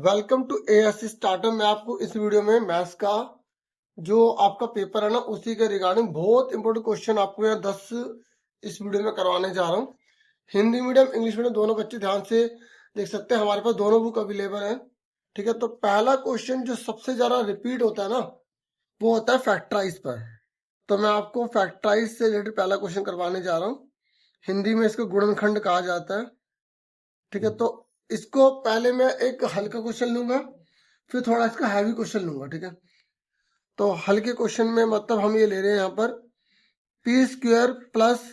Welcome to ASC starter. मैं आपको इस वीडियो में मैथ्स का जो आपका पेपर है ना उसी के रिगार्डिंग बहुत इंपॉर्टेंट क्वेश्चन आपको यहाँ 10 इस वीडियो में करवाने जा रहा हूँ। हिंदी मीडियम इंग्लिश मीडियम दोनों बच्चे ध्यान से देख सकते हैं, हमारे पास दोनों बुक अवेलेबल है। ठीक है, तो पहला क्वेश्चन जो सबसे ज्यादा रिपीट होता है ना वो होता है फैक्टराइज पर। तो मैं आपको फैक्टराइज से रिलेटेड पहला क्वेश्चन करवाने जा रहा हूँ। हिंदी में इसको गुणनखंड कहा जाता है। ठीक है, तो इसको पहले मैं एक हल्का क्वेश्चन लूंगा, फिर थोड़ा इसका हैवी क्वेश्चन लूंगा। ठीक है, तो हल्के क्वेश्चन में मतलब हम ये ले रहे हैं यहाँ पर पी स्क्वायर प्लस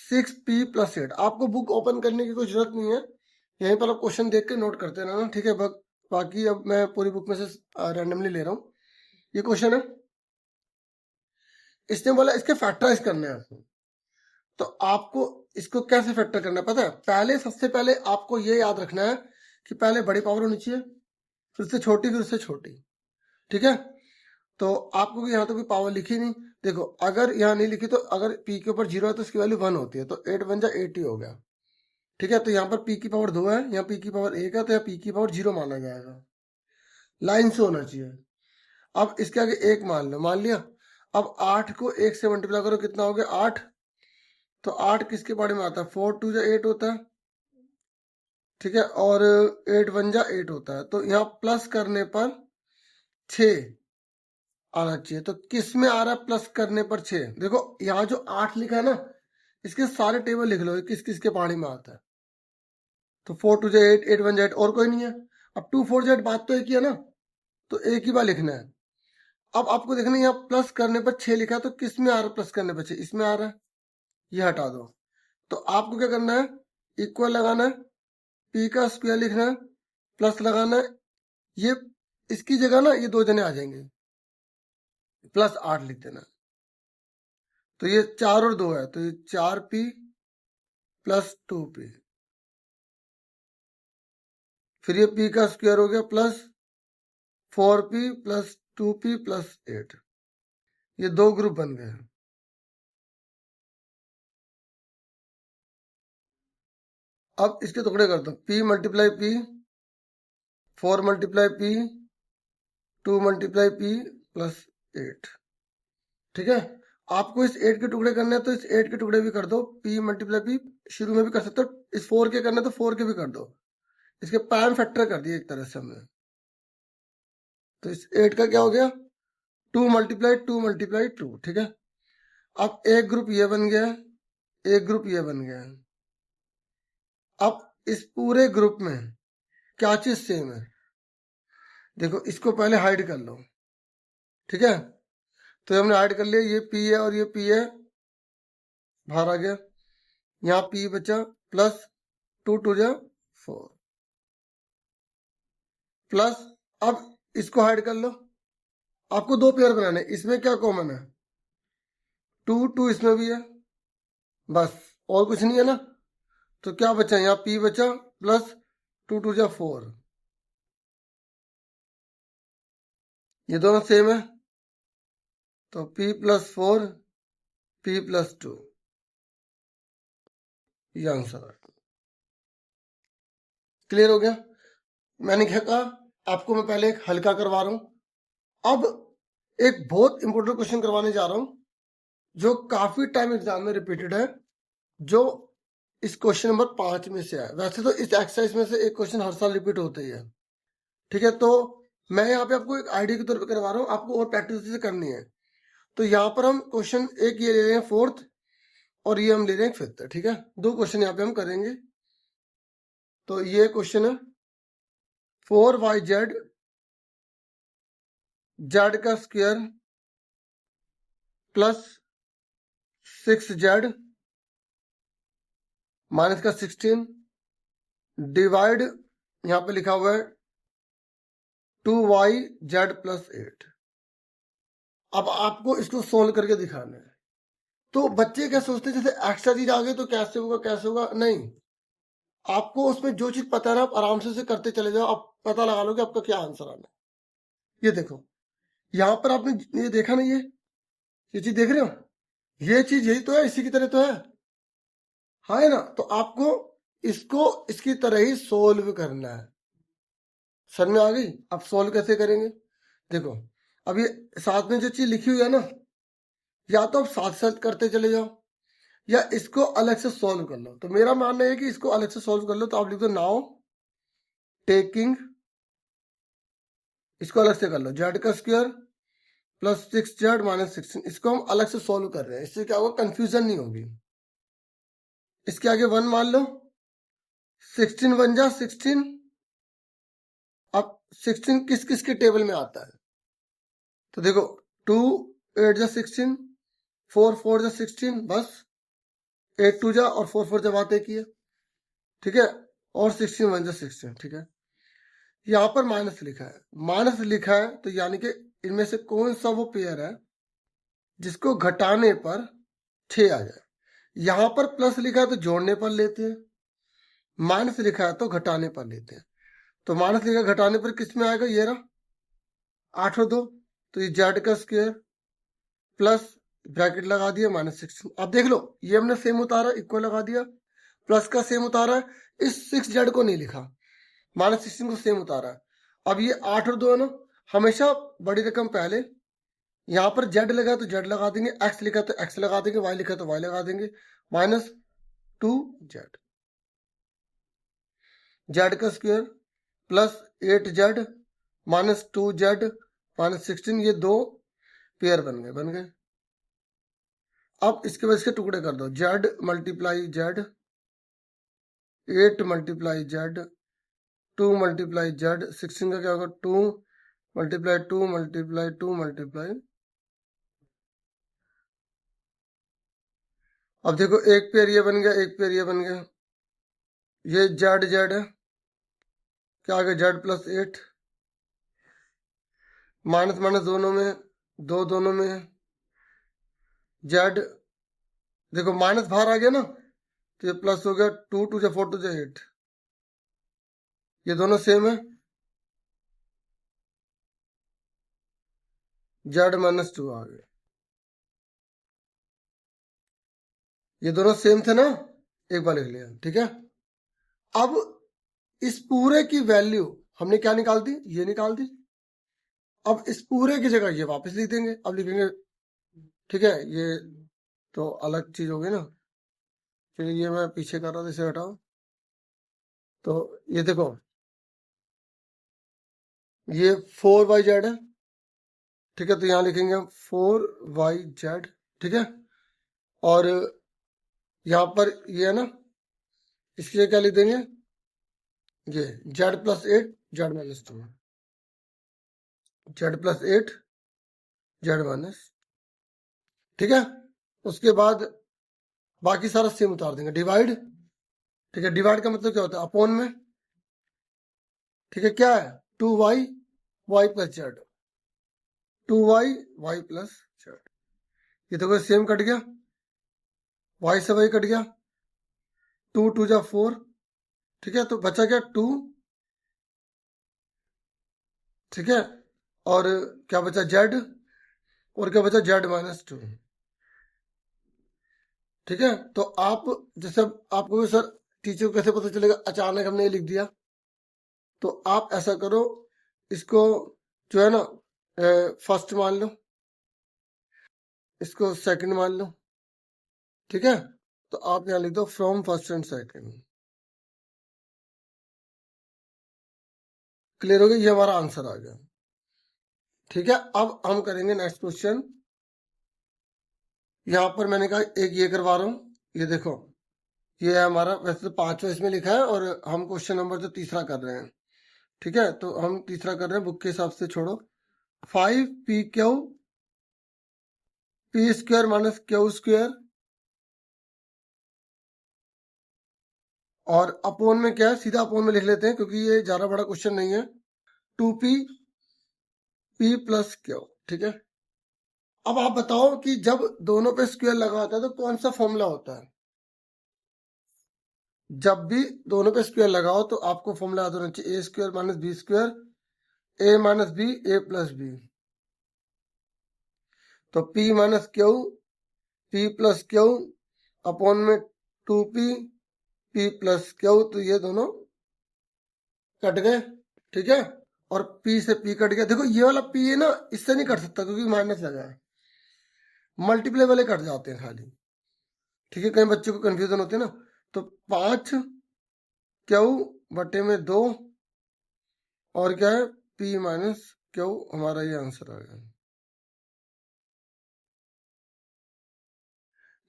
6p+8। आपको बुक ओपन करने की कोई जरूरत नहीं है, यहीं पर आप क्वेश्चन देख के नोट करते रहना। ठीक है, बाकी अब मैं पूरी बुक में से रैंडमली ले रहा हूँ। ये क्वेश्चन है, इसने बोला इसके फैक्टराइज करने हैं आपको। तो आपको इसको कैसे फैक्टर करना है पता है? पहले सबसे पहले आपको ये याद रखना है कि पहले बड़ी पावर होनी चाहिए, फिर उससे छोटी, फिर उससे छोटी। ठीक है, तो आपको यहाँ तो कोई पावर लिखी नहीं। देखो, अगर यहाँ नहीं लिखी तो अगर p के ऊपर 0 है तो इसकी वैल्यू 1 होती है, तो 8 बन जा 80 हो गया। ठीक है, तो यहाँ पर p की पावर 2 है, यहाँ p की पावर 1 है, तो यहाँ p की पावर 0 माना जाएगा। लाइन से होना चाहिए। अब इसके आगे 1 मान लो, मान लिया। अब 8 को 1 से मल्टीप्लाई करो, कितना हो गया 8। तो 8 किसके बारे में आता है? 4 2 8 होता है। ठीक है, और 8 1 8 होता है, तो यहाँ प्लस करने पर 6 आना चाहिए। तो किस में आ रहा है प्लस करने पर 6? देखो यहाँ जो 8 लिखा है ना, इसके सारे टेबल लिख लो किस किस के पहाड़ी में आता है। तो 4 2 8 8 1 8 और कोई नहीं है। अब 2 4 8 बात तो एक ही है ना, तो एक ही बार लिखना है। अब आपको देखना है यहाँ प्लस करने पर 6 लिखा है, तो किस में आ रहा है प्लस करने पर 6? इसमें आ रहा है, ये हटा दो। तो आपको क्या करना है? इक्वल लगाना है, p का स्क्वायर लिखना है, प्लस लगाना है। ये इसकी जगह ना ये 2 जने आ जाएंगे, प्लस 8 लिख देना। तो ये 4 और 2 है, तो ये 4p प्लस 2p। फिर ये p का स्क्वायर हो गया plus 4p plus 2p plus 8। ये 2 ग्रुप बन गए। अब इसके टुकड़े कर दो, p multiply p, 4 multiply p, 2 multiply p plus 8। ठीक है, आपको इस 8 के टुकड़े करने हैं तो इस 8 के टुकड़े भी कर दो। p मल्टीप्लाई p शुरू में भी कर सकते हो, इस 4 के करने तो 4 के भी कर दो। इसके प्राइम फैक्टर कर दिए एक तरह से हमने। तो इस 8 का क्या हो गया? 2 मल्टीप्लाई 2 मल्टीप्लाई 2। ठीक है, अब एक ग्रुप ये बन गया, एक ग्रुप ये बन गया। अब इस पूरे ग्रुप में क्या चीज सेम है? देखो, इसको पहले हाइड कर लो। ठीक है, तो हमने हाइड कर लिया, ये p है और ये p है, बाहर आ गया। यहाँ p बचा प्लस 2 2 जा 4 प्लस। अब इसको हाइड कर लो। आपको 2 पेयर बनाने, इसमें क्या कॉमन है? 2 2 इसमें भी है, बस और कुछ नहीं है ना। तो क्या बचा? यहाँ p बचा प्लस 2 2 जा 4। ये दोनों सेम है, तो p प्लस 4 p प्लस 2, ये आंसर है। क्लियर हो गया? मैंने क्या कहा आपको, मैं पहले एक हल्का करवा रहा हूं, अब एक बहुत इंपॉर्टेंट क्वेश्चन करवाने जा रहा हूं जो काफी टाइम एग्जाम में रिपीटेड है, जो इस क्वेश्चन नंबर 5 में से है। वैसे तो इस एक्सरसाइज में से एक क्वेश्चन हर साल रिपीट होता ही है। ठीक है, तो मैं यहाँ पे आपको एक आइडिया के तौर पे करवा रहा हूँ, आपको और प्रैक्टिस से करनी है। तो यहाँ पर हम क्वेश्चन एक ये ले रहे हैं 4th, और ये हम ले रहे हैं 5th। ठीक है, 2 क्वेश्चन यहाँ पे हम करेंगे। तो ये क्वेश्चन है 4yz z का स्क्वायर प्लस 6z माइनस का 16 डिवाइड, यहां पे लिखा हुआ है 2yz प्लस 8। अब आपको इसको सोल्व करके दिखाना है। तो बच्चे क्या सोचते हैं जैसे एक्स्ट्रा चीज आ गई तो कैसे होगा कैसे होगा, नहीं। आपको उसमें जो चीज पता है ना, आप आराम से करते चले जाओ, आप पता लगा लो कि आपका क्या आंसर आना है। ये देखो, यहाँ पर आपने ये देखा ना, ये चीज देख रहे हो? ये चीज यही तो है, इसी की तरह तो है ना? तो आपको इसको इसकी तरह ही सोल्व करना है, समझ में आ गई? अब सोल्व कैसे करेंगे? देखो, अब ये साथ में जो चीज लिखी हुई है ना, या तो आप साथ साथ करते चले जाओ या इसको अलग से सॉल्व कर लो। तो मेरा मानना है कि इसको अलग से सॉल्व कर लो। तो आप लिख दो नाउ टेकिंग, इसको अलग से कर लो, जेड का स्क्वायर प्लस 6z माइनस 16, इसको हम अलग से सॉल्व कर रहे हैं। इससे क्या होगा, कंफ्यूजन नहीं होगी। इसके आगे 1 मान लो, 16 बन जा 16। अब 16 किस किस के टेबल में आता है? तो देखो 2 8 जा 16, 4 4 जा 16, बस 8 2 जा और 4 4 जा बात एक ही है, ठीक है। और 16 1 जा 16, ठीक है। यहाँ पर माइनस लिखा है, माइनस लिखा है तो यानी कि इनमें से कौन सा वो पेयर है जिसको घटाने पर 6 आ जाए। यहां पर प्लस लिखा है तो जोड़ने पर लेते हैं, माइनस लिखा है तो घटाने पर लेते हैं। तो माइनस लिखा घटाने पर किस में आएगा, ये रहा 8 और 2, तो ये जेड का स्क्वायर प्लस ब्रैकेट लगा दिया माइनस 16। अब देख लो, ये हमने सेम उतारा, इक्वल लगा दिया, प्लस का सेम उतारा है, इस 6z को नहीं लिखा, माइनस 16 को सेम उतारा है। अब ये 8 और 2 है ना, हमेशा बड़ी रकम पहले, यहां पर z लगा तो z लगा देंगे, x लिखा तो x लगा देंगे, y लिखा तो y लगा देंगे, माइनस 2z, z का square plus 8z minus 2z minus 16, ये दो पेयर बन गए। अब इसके बाद इसके टुकड़े कर दो, z multiply z, 8 multiply z, 2 multiply z, 16 का क्या होगा 2 मल्टीप्लाई 2 मल्टीप्लाई 2 मल्टीप्लाई। अब देखो एक पेयर ये बन गया, एक पेयर ये बन गया, ये जेड जेड है, क्या आ गया जेड प्लस 8, माइनस माइनस दोनों में, दो दोनों में है, जेड देखो माइनस बाहर आ गया ना, तो ये प्लस हो गया, 2 2 जा 4 2 जा 8, ये दोनों सेम है, जेड माइनस 2 आ गया, ये दोनों सेम थे ना, एक बार लिख लिया, ठीक है। अब इस पूरे की वैल्यू हमने क्या निकाल दी, ये निकाल दी। अब इस पूरे की जगह ये वापस लिख देंगे, अब लिखेंगे, ठीक है, ये तो अलग चीज होगी ना, फिर ये मैं पीछे कर रहा था, इसे हटाओ। तो ये देखो, ये 4yz है, ठीक है, तो यहां लिखेंगे 4yz, ठीक है। और यहां पर ये है ना, इसके लिए क्या लिख देंगे, ये z plus 8 z minus 2, z plus 8 z minus, ठीक है। उसके बाद बाकी सारा सेम उतार देंगे, डिवाइड, ठीक है। डिवाइड का मतलब क्या होता है, अपोन में, ठीक है। क्या है 2y y plus z, 2y y plus z, ये देखो सेम कट गया, y से y कट गया, 2 2 जा 4, ठीक है। तो बचा क्या 2, ठीक है। और क्या बचा z, और क्या बचा z माइनस 2, ठीक है। तो आप जैसे आपको सर टीचर को कैसे पता चलेगा अचानक हमने ये लिख दिया, तो आप ऐसा करो, इसको जो है ना फर्स्ट मान लो, इसको सेकंड मान लो, ठीक है। तो आप यहाँ लिख दो from first and second, clear हो गया, ये हमारा आंसर आ गया, ठीक है। अब हम करेंगे नेक्स्ट क्वेश्चन। यहाँ पर मैंने कहा एक ये करवा रहा हूँ, ये देखो, ये है हमारा, वैसे तो 5वां इसमें लिखा है और हम क्वेश्चन नंबर तो तीसरा कर रहे हैं, ठीक है। तो हम तीसरा कर रहे हैं, बुक के हिसाब से छोड़ो। 5pq p square minus Q square, और अपोन में क्या है, सीधा अपोन में लिख लेते हैं क्योंकि ये ज्यादा बड़ा क्वेश्चन नहीं है, 2p p प्लस क्यू, ठीक है। अब आप बताओ कि जब दोनों पे स्क्वायर लगा होता है तो कौन सा फॉर्मूला होता है? जब भी दोनों पे स्क्वायर लगाओ तो आपको फॉर्मूला याद होना चाहिए, ए स्क्वायर माइनस बी स्क्वायर, ए माइनस बी ए प्लस बी। तो p minus Q p plus Q upon में 2p p प्लस क्यू, तो ये दोनों कट गए, ठीक है। और पी से पी कट गया। देखो ये वाला पी है ना, इससे नहीं कट सकता क्योंकि माइनस लगा है। मल्टीप्लाई वाले कट जाते हैं खाली, ठीक है, कई बच्चों को कंफ्यूजन होती है ना। तो 5 क्यू बटे में 2 और क्या है पी माइनस क्यू, हमारा ये आंसर आ गया।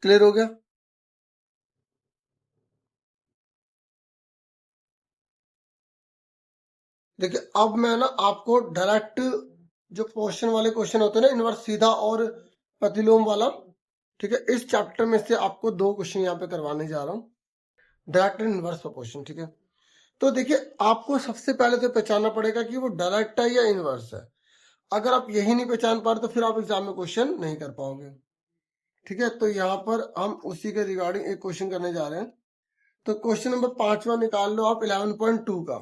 क्लियर हो गया? देखिए अब मैं ना आपको डायरेक्ट जो क्वेश्चन वाले क्वेश्चन होते हैं ना, इनवर्स सीधा और प्रतिलोम वाला, ठीक है, इस चैप्टर में से आपको 2 क्वेश्चन यहाँ पे करवाने जा रहा हूँ, डायरेक्ट एंड इनवर्स क्वेश्चन, ठीक है। तो देखिए आपको सबसे पहले तो पहचानना पड़ेगा कि वो डायरेक्ट है या इनवर्स है। अगर आप यही नहीं पहचान पा रहे तो फिर आप एग्जाम में क्वेश्चन नहीं कर पाओगे, ठीक है। तो यहाँ पर हम उसी के रिगार्डिंग एक क्वेश्चन करने जा रहे हैं। तो क्वेश्चन नंबर 5वां निकाल लो आप 11.2 का,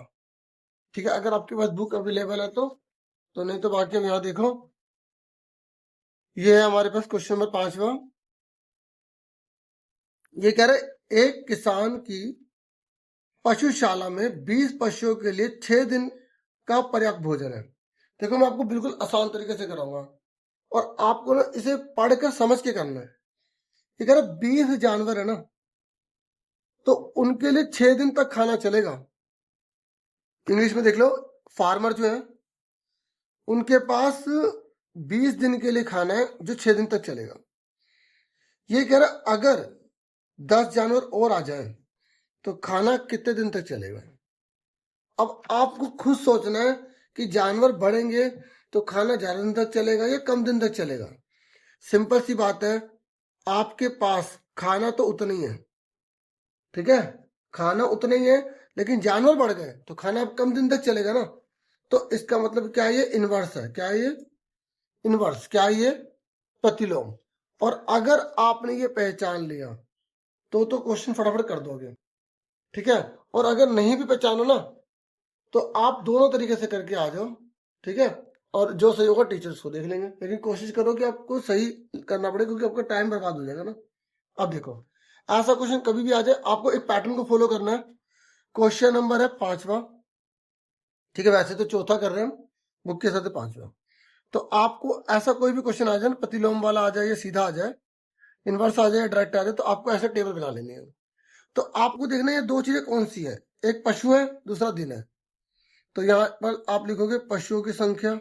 ठीक है, अगर आपके पास बुक अवेलेबल है तो नहीं तो बाकी हम यहाँ देखो, ये है हमारे पास क्वेश्चन नंबर 5वां। ये कह रहे एक किसान की पशुशाला में 20 पशुओं के लिए 6 दिन का पर्याप्त भोजन है। देखो मैं आपको बिल्कुल आसान तरीके से कराऊंगा और आपको ना इसे पढ़कर समझ के करना है। ये कह रहे 20 जानवर है ना, तो उनके लिए 6 दिन तक खाना चलेगा। इंग्लिश में देख लो, फार्मर जो है उनके पास 20 दिन के लिए खाना है जो 6 दिन तक चलेगा। ये कह रहा अगर 10 जानवर और आ जाए तो खाना कितने दिन तक चलेगा। अब आपको खुद सोचना है कि जानवर बढ़ेंगे तो खाना ज्यादा दिन तक चलेगा या कम दिन तक चलेगा। सिंपल सी बात है, आपके पास खाना तो उतना ही है, ठीक है, खाना उतना ही है, लेकिन जानवर बढ़ गए तो खाना अब कम दिन तक चलेगा ना। तो इसका मतलब क्या है, ये इनवर्स है। क्या है ये? इनवर्स। क्या है ये? प्रतिलोम। और अगर आपने ये पहचान लिया तो क्वेश्चन फटाफट कर दोगे, ठीक है। और अगर नहीं भी पहचानो ना तो आप दोनों तरीके से करके आ जाओ, ठीक है, और जो सही होगा टीचर्स को देख लेंगे, लेकिन कोशिश करो कि आपको सही करना पड़े क्योंकि आपका टाइम बर्बाद हो जाएगा ना। अब देखो ऐसा क्वेश्चन कभी भी आ जाए आपको एक पैटर्न को फॉलो करना है। क्वेश्चन नंबर है 5वां, ठीक है, वैसे तो चौथा कर रहे हैं हम, बुक के साथ 5वां। तो आपको ऐसा कोई भी क्वेश्चन आ जाए, प्रतिलोम वाला आ जाए या सीधा आ जाए, इनवर्स आ जाए या डायरेक्ट आ जाए, तो आपको ऐसा टेबल बना लेनी है। तो आपको देखना है ये 2 चीजें कौन सी है, एक पशु है दूसरा दिन है। तो यहाँ पर आप लिखोगे पशुओं की संख्या,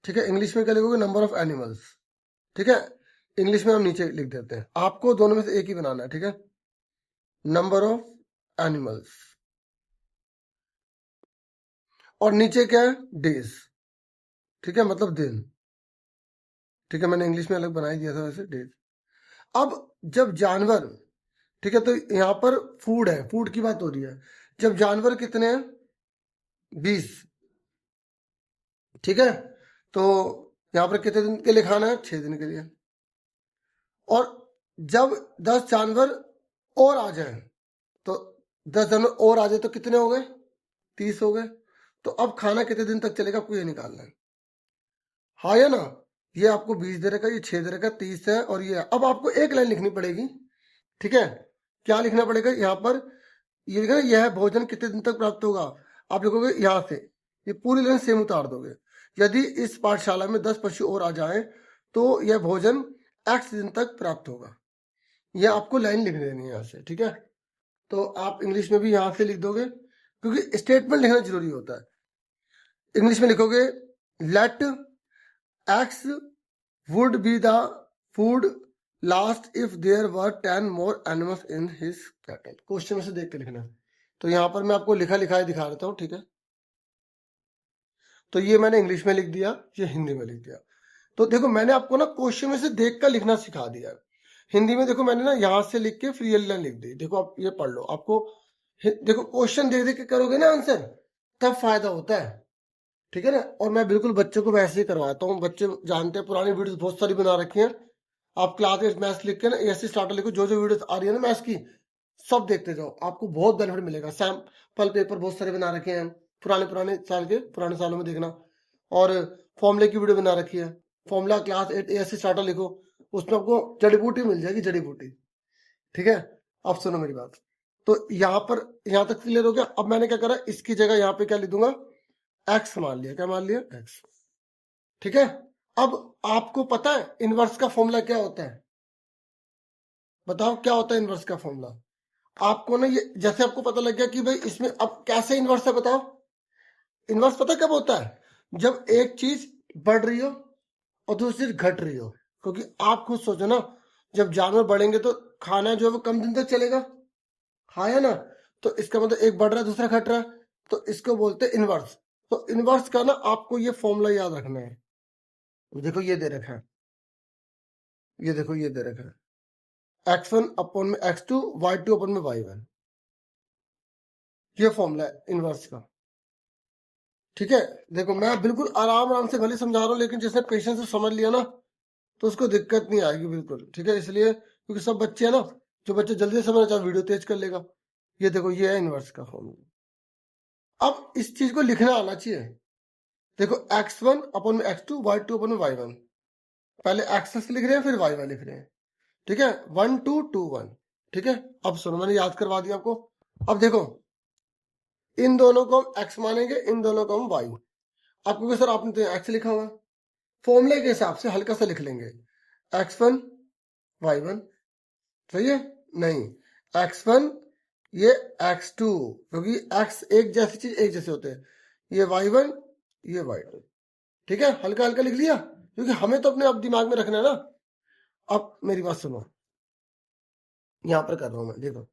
ठीक है, इंग्लिश में क्या लिखोगे, नंबर ऑफ एनिमल्स, ठीक है, इंग्लिश में हम नीचे लिख देते हैं। आपको दोनों में से एक ही बनाना है, ठीक है, नंबर ऑफ एनिमल्स, और नीचे क्या है, डेज, ठीक है, मतलब दिन, ठीक है, मैंने इंग्लिश में अलग बना ही दिया था वैसे, डेज। अब जब जानवर, ठीक है, तो यहाँ पर फूड है, फूड की बात हो रही है। जब जानवर कितने हैं, 20, ठीक है, तो यहाँ पर कितने दिन के लिए खाना है, 6 दिन के लिए। और जब 10 जानवर और आ जाए, तो 10 जानवर और आ जाए तो कितने हो गए, 30 हो गए। तो अब खाना कितने दिन तक चलेगा आपको ये निकालना है, हाँ या ना। ये आपको 20 दे रखा है, ये 6 दे रखा है, 30 है, और ये अब आपको एक लाइन लिखनी पड़ेगी, ठीक है। क्या लिखना पड़ेगा यहाँ पर, ये लिखा है यह भोजन कितने दिन तक प्राप्त होगा। आप लिखोगे यहाँ से ये पूरी लाइन सेम उतार दोगे, यदि इस पाठशाला में 10 पशु और आ जाए तो यह भोजन x दिन तक प्राप्त होगा। यह आपको लाइन लिख देनी है यहाँ से, ठीक है। तो आप इंग्लिश में भी यहाँ से लिख दोगे क्योंकि स्टेटमेंट लिखना जरूरी होता है। इंग्लिश में लिखोगे late x would be the food last if there were 10 more animals in his cattle। Question में से देख के लिखना है। तो यहाँ पर मैं आपको लिखा लिखा दिखा देता हूँ, ठीक है। तो ये मैंने इंग्लिश में लिख दिया, ये हिंदी में लिख दिया। तो देखो मैंने आपको ना क्वेश्चन में से देख कर लिखना सिखा दिया। हिंदी में देखो मैंने ना यहाँ से लिख के फिर ये लाइन लिख दी। देखो आप ये पढ़ लो, आपको देखो क्वेश्चन देख देख के करोगे ना आंसर, तब फायदा होता है, ठीक है ना। और मैं बिल्कुल बच्चों को वैसे ही करवाता हूँ, बच्चे जानते हैं, पुरानी वीडियोस बहुत सारी बना रखी हैं। आप क्लास 8 मैथ्स लिख के ना ऐसे स्टार्टर लिखो, जो जो वीडियोस आ रही है ना मैथ्स की सब देखते जाओ, आपको बहुत बेनिफिट मिलेगा। सैम्पल पेपर बहुत सारे बना रखे हैं पुराने साल के, पुराने सालों में देखना। और फॉर्मूले की वीडियो बना रखी है, फॉर्मूला क्लास 8 ऐसे स्टार्टर लिखो, उसमें आपको जड़ी बूटी मिल जाएगी, जड़ी बूटी, ठीक है। अब सुनो मेरी बात, तो यहां तक क्लियर हो गया। अब मैंने क्या करा, इसकी जगह यहाँ पे क्या लिख दूंगा, एक्स मान लिया। क्या मान लिया, एक्स। ठीक है, अब आपको पता है इनवर्स का फॉर्मूला क्या होता है? बताओ क्या होता है इनवर्स का फॉर्मूला? आपको ना, ये जैसे आपको पता लग गया कि भाई इसमें अब कैसे इनवर्स है, बताओ। इनवर्स पता कब होता है? जब एक चीज बढ़ रही हो और दूसरी चीज घट रही हो। क्योंकि आप खुद सोचो ना, जब जानवर बढ़ेंगे तो खाना जो है वो कम दिन तक चलेगा, हाँ है ना? तो इसका मतलब एक बढ़ रहा है दूसरा घट रहा है, तो इसको बोलते हैं इनवर्स। तो इनवर्स का ना आपको ये फॉर्मूला याद रखना है। देखो ये दे रखा है, ये देखो ये दे रखा है, x1 अपॉन में x2, y2 अपॉन में y1। ये फॉर्मूला है इनवर्स का। ठीक है, देखो मैं बिल्कुल आराम से भले समझा रहा हूँ, लेकिन जिसने पेशेंस से समझ लिया ना तो उसको दिक्कत नहीं आएगी बिल्कुल। ठीक है, इसलिए क्योंकि सब बच्चे हैं ना, जो बच्चे जल्दी से समझना चाहे वीडियो तेज कर लेगा। ये देखो ये है इनवर्स का फॉर्मूला। अब इस चीज को लिखना आना चाहिए। देखो x1 अपॉन में x2, y2 अपॉन में y1। पहले x लिख रहे हैं फिर y1 लिख रहे हैं। ठीक है, 1 2 2 1। ठीक है, अब सुनो मैंने याद करवा दिया आपको। अब देखो इन दोनों को हम x मानेंगे, इन दोनों को हम y। आपको सर आपने तो x लिखा हुआ, फॉर्मूले के हिसाब से हल्का सा लिख लेंगे, x1 y1। सही है? नहीं, x1 ये x2, क्योंकि x एक जैसी चीज एक जैसे होते हैं, ये y1 ये y2। ठीक है, हल्का हल्का लिख लिया, क्योंकि हमें तो अपने अब दिमाग में रखना है ना। अब मेरी बात सुनो, यहां पर कर रहा हूं मैं, देखो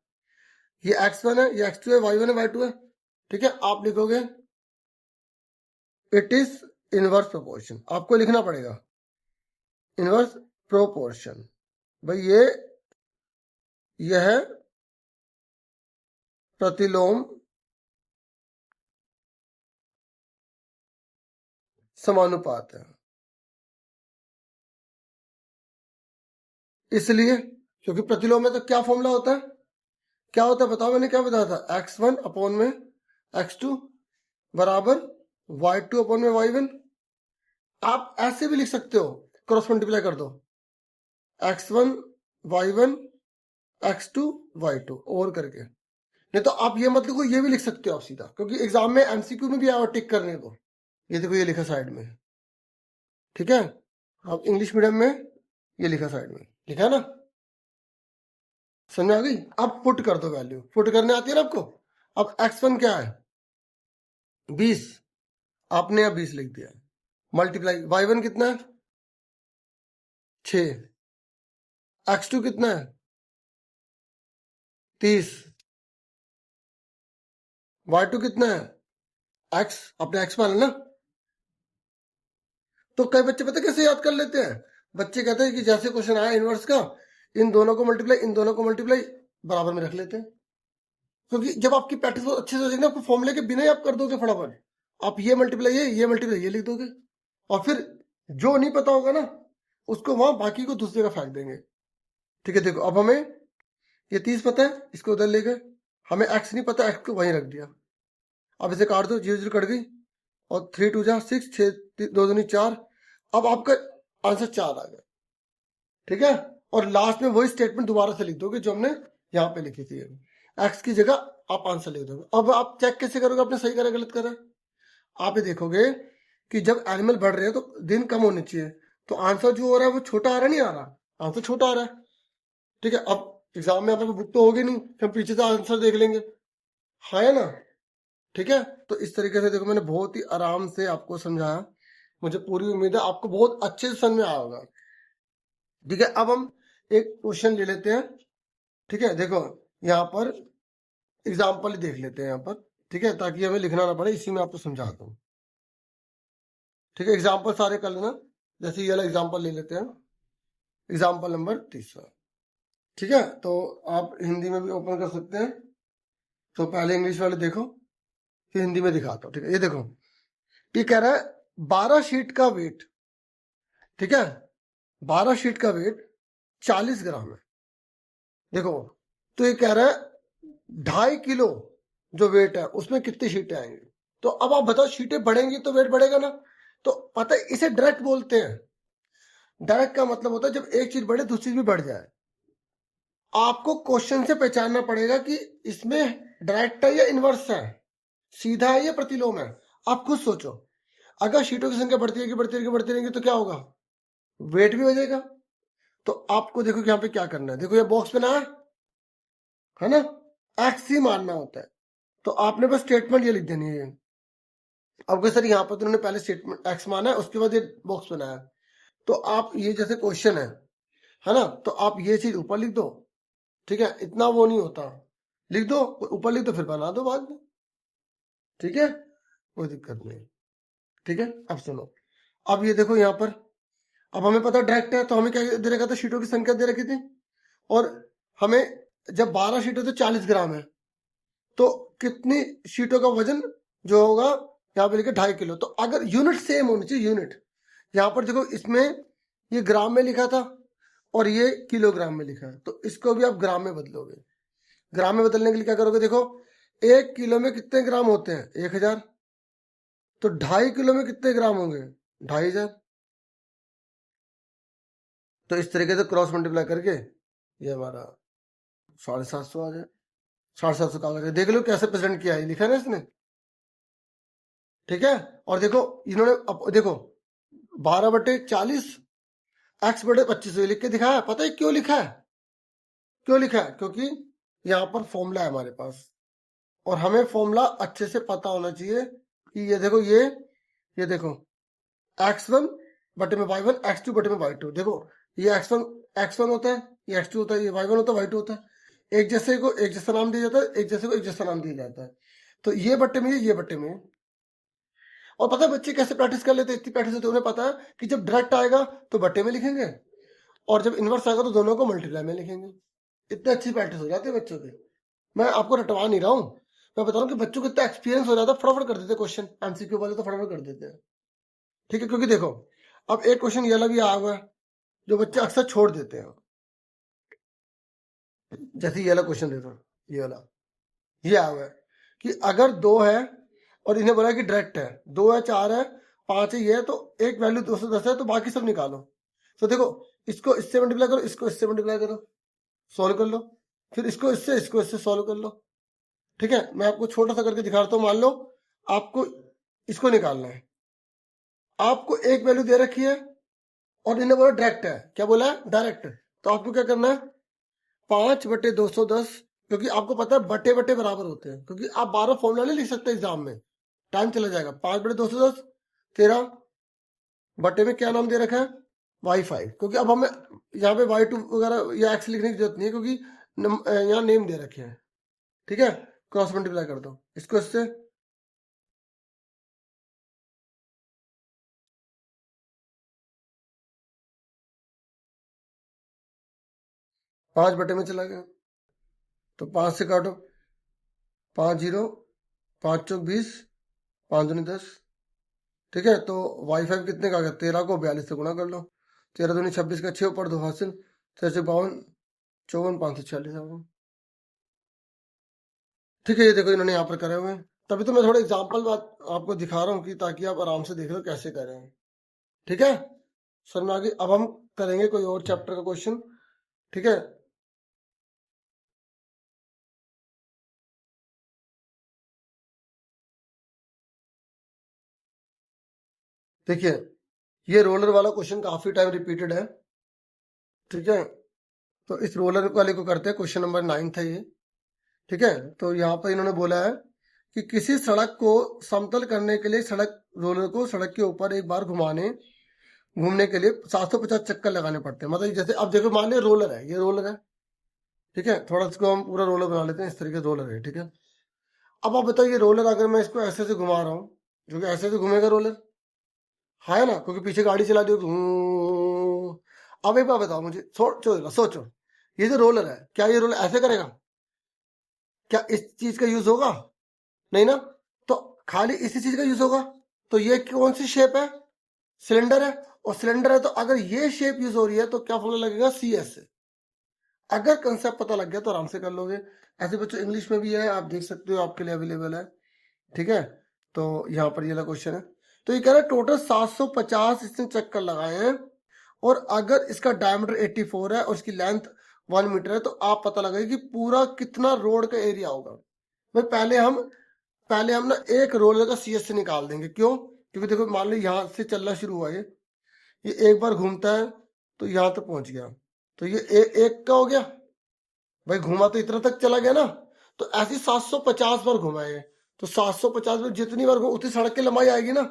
ये x1 है, ये x2 है, y1 है, y2 है। ठीक है, आप लिखोगे इट इज इनवर्स प्रोपोर्शन। आपको लिखना पड़ेगा इनवर्स प्रोपोर्शन। भाई यह है प्रतिलोम समानुपात है, इसलिए क्योंकि प्रतिलोम में तो क्या फॉर्मूला होता है, क्या होता है बताओ, मैंने क्या बताया था, x1 अपॉन में x2 बराबर y2 अपॉन में y1। आप ऐसे भी लिख सकते हो, क्रॉस मल्टीप्लाई कर दो, x1 y1 x2 y2 और करके। नहीं तो आप ये मत लिखो, ये भी लिख सकते हो आप सीधा, क्योंकि एग्जाम में एमसीक्यू में भी आया टिक करने को। ये देखो ये लिखा साइड में। ठीक है, अब इंग्लिश मीडियम में ये लिखा साइड में, लिखा है ना? समझ आ गई? अब पुट कर दो वैल्यू, पुट करने आती है ना आपको। अब x1 क्या है, 20, आपने अब 20 लिख दिया, मल्टीप्लाई y1 कितना है, 6, x2 कितना है, 30, y2 कितना है, x, अपने x मान ना। तो कई बच्चे पता कैसे याद कर लेते हैं, बच्चे कहते हैं कि जैसे क्वेश्चन आया इनवर्स का, इन दोनों को मल्टीप्लाई, इन दोनों को मल्टीप्लाई बराबर में रख लेते हैं। क्योंकि जब आपकी प्रैक्टिस अच्छे से हो जाएगी ना, आपको फॉर्मूले के बिना ही आप कर दोगे फटाफट। आप ये मल्टीप्लाई ये मल्टीप्लाई ये लिख दोगे, और फिर जो नहीं पता होगा ना उसको वहां बाकी को दूसरे का फेंक देंगे। ठीक है, देखो अब हमें ये 30 पता है, इसको उधर ले गए, हमें x नहीं पता, x को वहीं रख दिया। अब इसे काट दो, 0 0 कट गई, और 3 2 जा 6, 6 2 2 4। अब आपका आंसर 4 आ गया। ठीक है, और लास्ट में वही स्टेटमेंट दोबारा से लिख दोगे जो हमने यहाँ पे लिखी थी, एक्स की जगह आप आंसर लिख दोगे। अब आप चेक कैसे करोगे आपने सही करा गलत करा? आप ये देखोगे कि जब एनिमल बढ़ रहे हैं तो दिन कम होने चाहिए, तो आंसर जो हो रहा है वो छोटा आ रहा, नहीं आ रहा, आंसर छोटा आ रहा है। ठीक है, अब एग्जाम में आपको बुक तो होगी नहीं, हम पीछे से आंसर देख लेंगे, हाँ है ना? ठीक है, तो इस तरीके से देखो मैंने बहुत ही आराम से आपको समझाया, मुझे पूरी उम्मीद है आपको बहुत अच्छे से समझ में आया होगा। ठीक है, अब हम एक क्वेश्चन ले लेते हैं। ठीक है, देखो यहाँ पर एग्जाम्पल ही देख लेते हैं यहाँ पर। ठीक है, ताकि हमें लिखना ना पड़े, इसी में आपको समझाता हूँ। ठीक है, एग्जाम्पल सारे कर लेना, जैसे ये वाला एग्जाम्पल ले लेते हैं, एग्जाम्पल नंबर 30। ठीक है, तो आप हिंदी में भी ओपन कर सकते हैं। तो पहले इंग्लिश वाले देखो, फिर हिंदी में दिखाता हूँ। ठीक है, ये देखो, ये कह रहा है 12 शीट का वेट। ठीक है, 12 शीट का वेट 40 ग्राम है। देखो, तो ये कह रहा है 2.5 किलो जो वेट है उसमें कितनी शीटें आएंगी। तो अब आप बताओ, शीटें बढ़ेंगी तो वेट बढ़ेगा ना। तो पता है इसे डायरेक्ट बोलते हैं। डायरेक्ट का मतलब होता है जब एक चीज बढ़े दूसरी चीज भी बढ़ जाए। आपको क्वेश्चन से पहचानना पड़ेगा कि इसमें डायरेक्ट है या इनवर्स है, सीधा है या प्रतिलोम है। आप खुद सोचो, अगर शीटों की संख्या बढ़ती रहेगी तो क्या होगा, वेट भी हो जाएगा। तो आपको देखो यहाँ पे क्या करना है, देखो ये बॉक्स बना है ना, एक्स ही मानना होता है। तो आपने बस स्टेटमेंट ये लिख देनी है। अब सर यहाँ पर तो उन्होंने पहले स्टेटमेंट एक्स माना है, उसके बाद ये बॉक्स बनाया। तो आप ये जैसे क्वेश्चन है ना, तो आप ये चीज ऊपर लिख दो, ठीक है, इतना वो नहीं होता, लिख दो ऊपर, लिख दो, फिर बना दो बाद में, ठीक है, कोई दिक्कत नहीं। ठीक है, अब सुनो, अब ये देखो यहाँ पर, अब हमें पता डायरेक्ट है, तो हमें क्या दे रखा था, शीटों की संख्या दे रखी थी, और हमें जब 12 शीटें तो 40 ग्राम है, तो कितनी शीटों का वजन जो होगा यहाँ पे लिखे 2.5 किलो। तो अगर यूनिट सेम होनी चाहिए, यूनिट, यहाँ पर देखो इसमें ये ग्राम में लिखा था और ये किलोग्राम में लिखा है, तो इसको भी आप ग्राम में बदलोगे। ग्राम में बदलने के लिए क्या करोगे, देखो 1 किलो में कितने ग्राम होते हैं, 1000, तो 2.5 किलो में कितने ग्राम होंगे, 2500। तो इस तरीके से क्रॉस मल्टीप्लाई करके ये हमारा 750 आ जाए, 750 का आ जाए। देख लो कैसे प्रेजेंट किया है, लिखा है ना इसने, ठीक है। और देखो इन्होंने देखो 12/40 x/25 लिख के दिखाया है। पता है क्यों लिखा है, क्यों लिखा है, क्योंकि यहाँ पर फॉर्मूला है हमारे पास, और हमें फॉर्मूला अच्छे से पता होना चाहिए कि ये देखो ये देखो x1/y1 x2/y2, देखो ये x1 होता है, ये x2 होता है, ये y1 होता है, y2 होता है। एक जैसे को एक जैसा नाम दिया जाता है, एक जैसे को एक जैसा नाम दिया जाता है। तो ये बट्टे में ये बट्टे में। और पता है बच्चे कैसे प्रैक्टिस कर लेते हैं, इतनी प्रैक्टिस होती है, उन्हें पता है कि जब डायरेक्ट आएगा तो बट्टे में लिखेंगे, और जब इनवर्स आएगा तो दोनों को मल्टीप्लाई में लिखेंगे। इतनी अच्छी प्रैक्टिस हो जाती है बच्चों की। मैं आपको रटवा नहीं रहा हूँ, मैं बता रहा हूँ कि बच्चों को इतना एक्सपीरियंस हो जाता है, फटाफट कर देते क्वेश्चन, एमसीक्यू वाले तो फटाफट कर देते हैं। ठीक है, क्योंकि देखो अब एक क्वेश्चन ये वाला भी आया हुआ है जो बच्चे अक्सर छोड़ देते हैं। जैसे ये वाला क्वेश्चन देखो, ये वाला ये आया हुआ है कि अगर 2 है और इन्हें बोला कि डायरेक्ट है, 2 है, 4 है, 5 है, ये है, तो एक वैल्यू 210 है, तो बाकी सब निकालो। तो देखो इसको इससे मल्टीप्लाई करो, इसको इससे मल्टीप्लाई करो, सॉल्व कर लो, फिर इसको इससे सॉल्व कर लो। ठीक है, मैं आपको छोटा सा करके दिखा रहा हूँ। मान लो आपको इसको निकालना है, आपको एक वैल्यू दे रखी है और इन्हें बोला डायरेक्ट है, क्या बोला है, डायरेक्ट। तो आपको क्या करना है, 5/210, क्योंकि आपको पता है बटे बटे बराबर होते हैं, क्योंकि आप 12 फॉर्मूला नहीं लिख सकते एग्जाम में, टाइम चला जाएगा। 5/210 13 बटे में क्या नाम दे रखा है, y5, क्योंकि अब हमें यहाँ पे y2 वगैरह या x लिखने की जरूरत नहीं है, क्योंकि यहाँ नेम दे रखे हैं। ठीक है, क्रॉस मल्टीप्लाई कर दो इसको इससे, 5 बटे में चला गया, तो 5 से काटो, 5 0, 5 चौक 20, 5 दूनी 10। ठीक है, तो y5 कितने का आ गया, 13 को 42 से गुणा कर लो, 13 दूनी 26 का 6 ऊपर 2 हासिल, 6 से 52, 54, 546 आ गया। ठीक है, ये देखो इन्होंने यहाँ पर करे हुए हैं, तभी तो मैं थोड़ा एग्जाम्पल बात आपको दिखा रहा हूँ कि ताकि आप आराम से देख लो कैसे कर रहे हैं। ठीक है, सर में आगे अब हम करेंगे कोई और चैप्टर का क्वेश्चन। ठीक है, देखिए ये रोलर वाला क्वेश्चन काफी टाइम रिपीटेड है। ठीक है, तो इस रोलर वाले को करते हैं, क्वेश्चन नंबर 9 था ये। ठीक है, तो यहाँ पर इन्होंने बोला है कि किसी सड़क को समतल करने के लिए सड़क रोलर को सड़क के ऊपर एक बार घूमने के लिए 750 चक्कर लगाने पड़ते हैं। मतलब जैसे अब देखो, मान लिया रोलर है, ये रोलर है, ठीक है, थोड़ा इसको हम पूरा रोलर बना लेते हैं, इस तरीके से रोलर है। ठीक है, अब आप बताइए रोलर अगर मैं इसको ऐसे से घुमा रहा हूँ, जो कि ऐसे से घूमेगा रोलर, है ना, क्योंकि पीछे गाड़ी चला दी। अब एक बार बताओ मुझे, सोचो ये जो रोलर है, क्या ये रोलर ऐसे करेगा, क्या इस चीज का यूज होगा, नहीं ना, तो खाली इसी चीज का यूज होगा। तो ये कौन सी शेप है, सिलेंडर है, और सिलेंडर है, तो अगर ये शेप यूज हो रही है तो क्या फॉर्मूला लगेगा, CS से। अगर कंसेप्ट पता लग गया तो आराम से कर लोगे। ऐसे बच्चों इंग्लिश में भी है, आप देख सकते हो, आपके लिए अवेलेबल है। ठीक है, तो यहाँ पर ये वाला क्वेश्चन है, तो ये कह रहा है टोटल 750 इसने चक्कर लगाए हैं, और अगर इसका डायमीटर 84 है और इसकी लेंथ 1 मीटर है, तो आप पता लगाइए कि पूरा कितना रोड का एरिया होगा। भाई पहले हम ना एक रोलर का सी एस से निकाल देंगे। क्यों? क्योंकि देखो मान लो यहाँ से चलना शुरू हुआ, ये एक बार घूमता है तो यहाँ तक पहुंच गया, तो ये एक का हो गया। भाई घुमा तो इतना तक चला गया ना, तो ऐसे 750 बार घुमा है, तो 750 बार जितनी बार उतनी सड़क की लंबाई आएगी ना।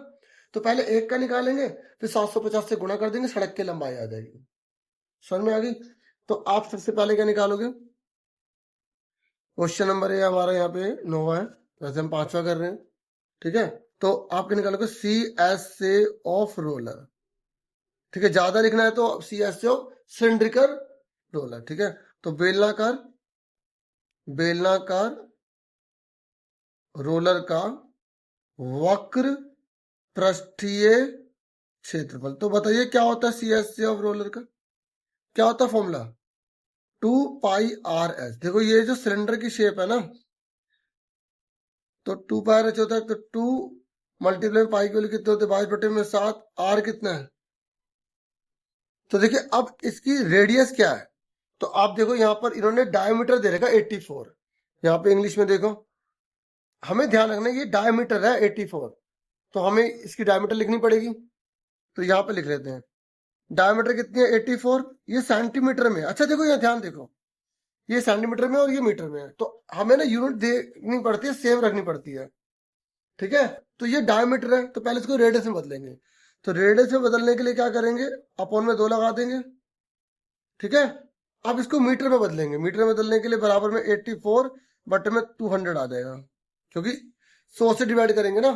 तो पहले एक का निकालेंगे, फिर 750 से गुणा कर देंगे, सड़क की लंबाई आ जाएगी। समझ में आ गई? तो आप सबसे पहले क्या निकालोगे? क्वेश्चन नंबर ए हमारा यहाँ पे 9 है, वैसे हम 5वां कर रहे हैं। ठीक है, तो आप क्या निकालोगे? सी एस से ऑफ रोलर। ठीक है, ज्यादा लिखना है तो सी एस से ऑफ सिलिंड्रिकल रोलर। ठीक है, तो बेलनाकार रोलर का वक्र पृष्ठीय क्षेत्रफल। तो बताइए क्या होता है सी एस से ऑफ रोलर का? क्या होता है फॉर्मूला? 2πr/s। देखो ये जो सिलेंडर की शेप है ना, तो 2πr/h होता है, तो 2 मल्टीप्लाई पाई की वैल्यू कितने होते हैं? 22/7। r कितना है? तो देखिए अब इसकी रेडियस क्या है, तो आप देखो यहाँ पर इन्होंने डायमीटर दे रखा 84। यहाँ पे इंग्लिश में देखो, हमें ध्यान रखना ये डायमीटर है 84, तो हमें इसकी डायमीटर लिखनी पड़ेगी। तो यहाँ पे लिख लेते हैं डायमीटर कितनी है? 84। ये सेंटीमीटर में। अच्छा देखो यहाँ ध्यान देखो, ये सेंटीमीटर में और ये मीटर में है, तो हमें ना यूनिट देखनी पड़ती है, सेम रखनी पड़ती है। ठीक है, तो ये डायमीटर है, तो पहले इसको रेडियस में बदलेंगे। तो रेडियस में बदलने के लिए क्या करेंगे? अपॉन में 2 लगा देंगे। ठीक है, अब इसको मीटर में बदलेंगे। मीटर में बदलने के लिए बराबर में 84 बटे में 200 आ जाएगा, क्योंकि 100 से डिवाइड करेंगे ना।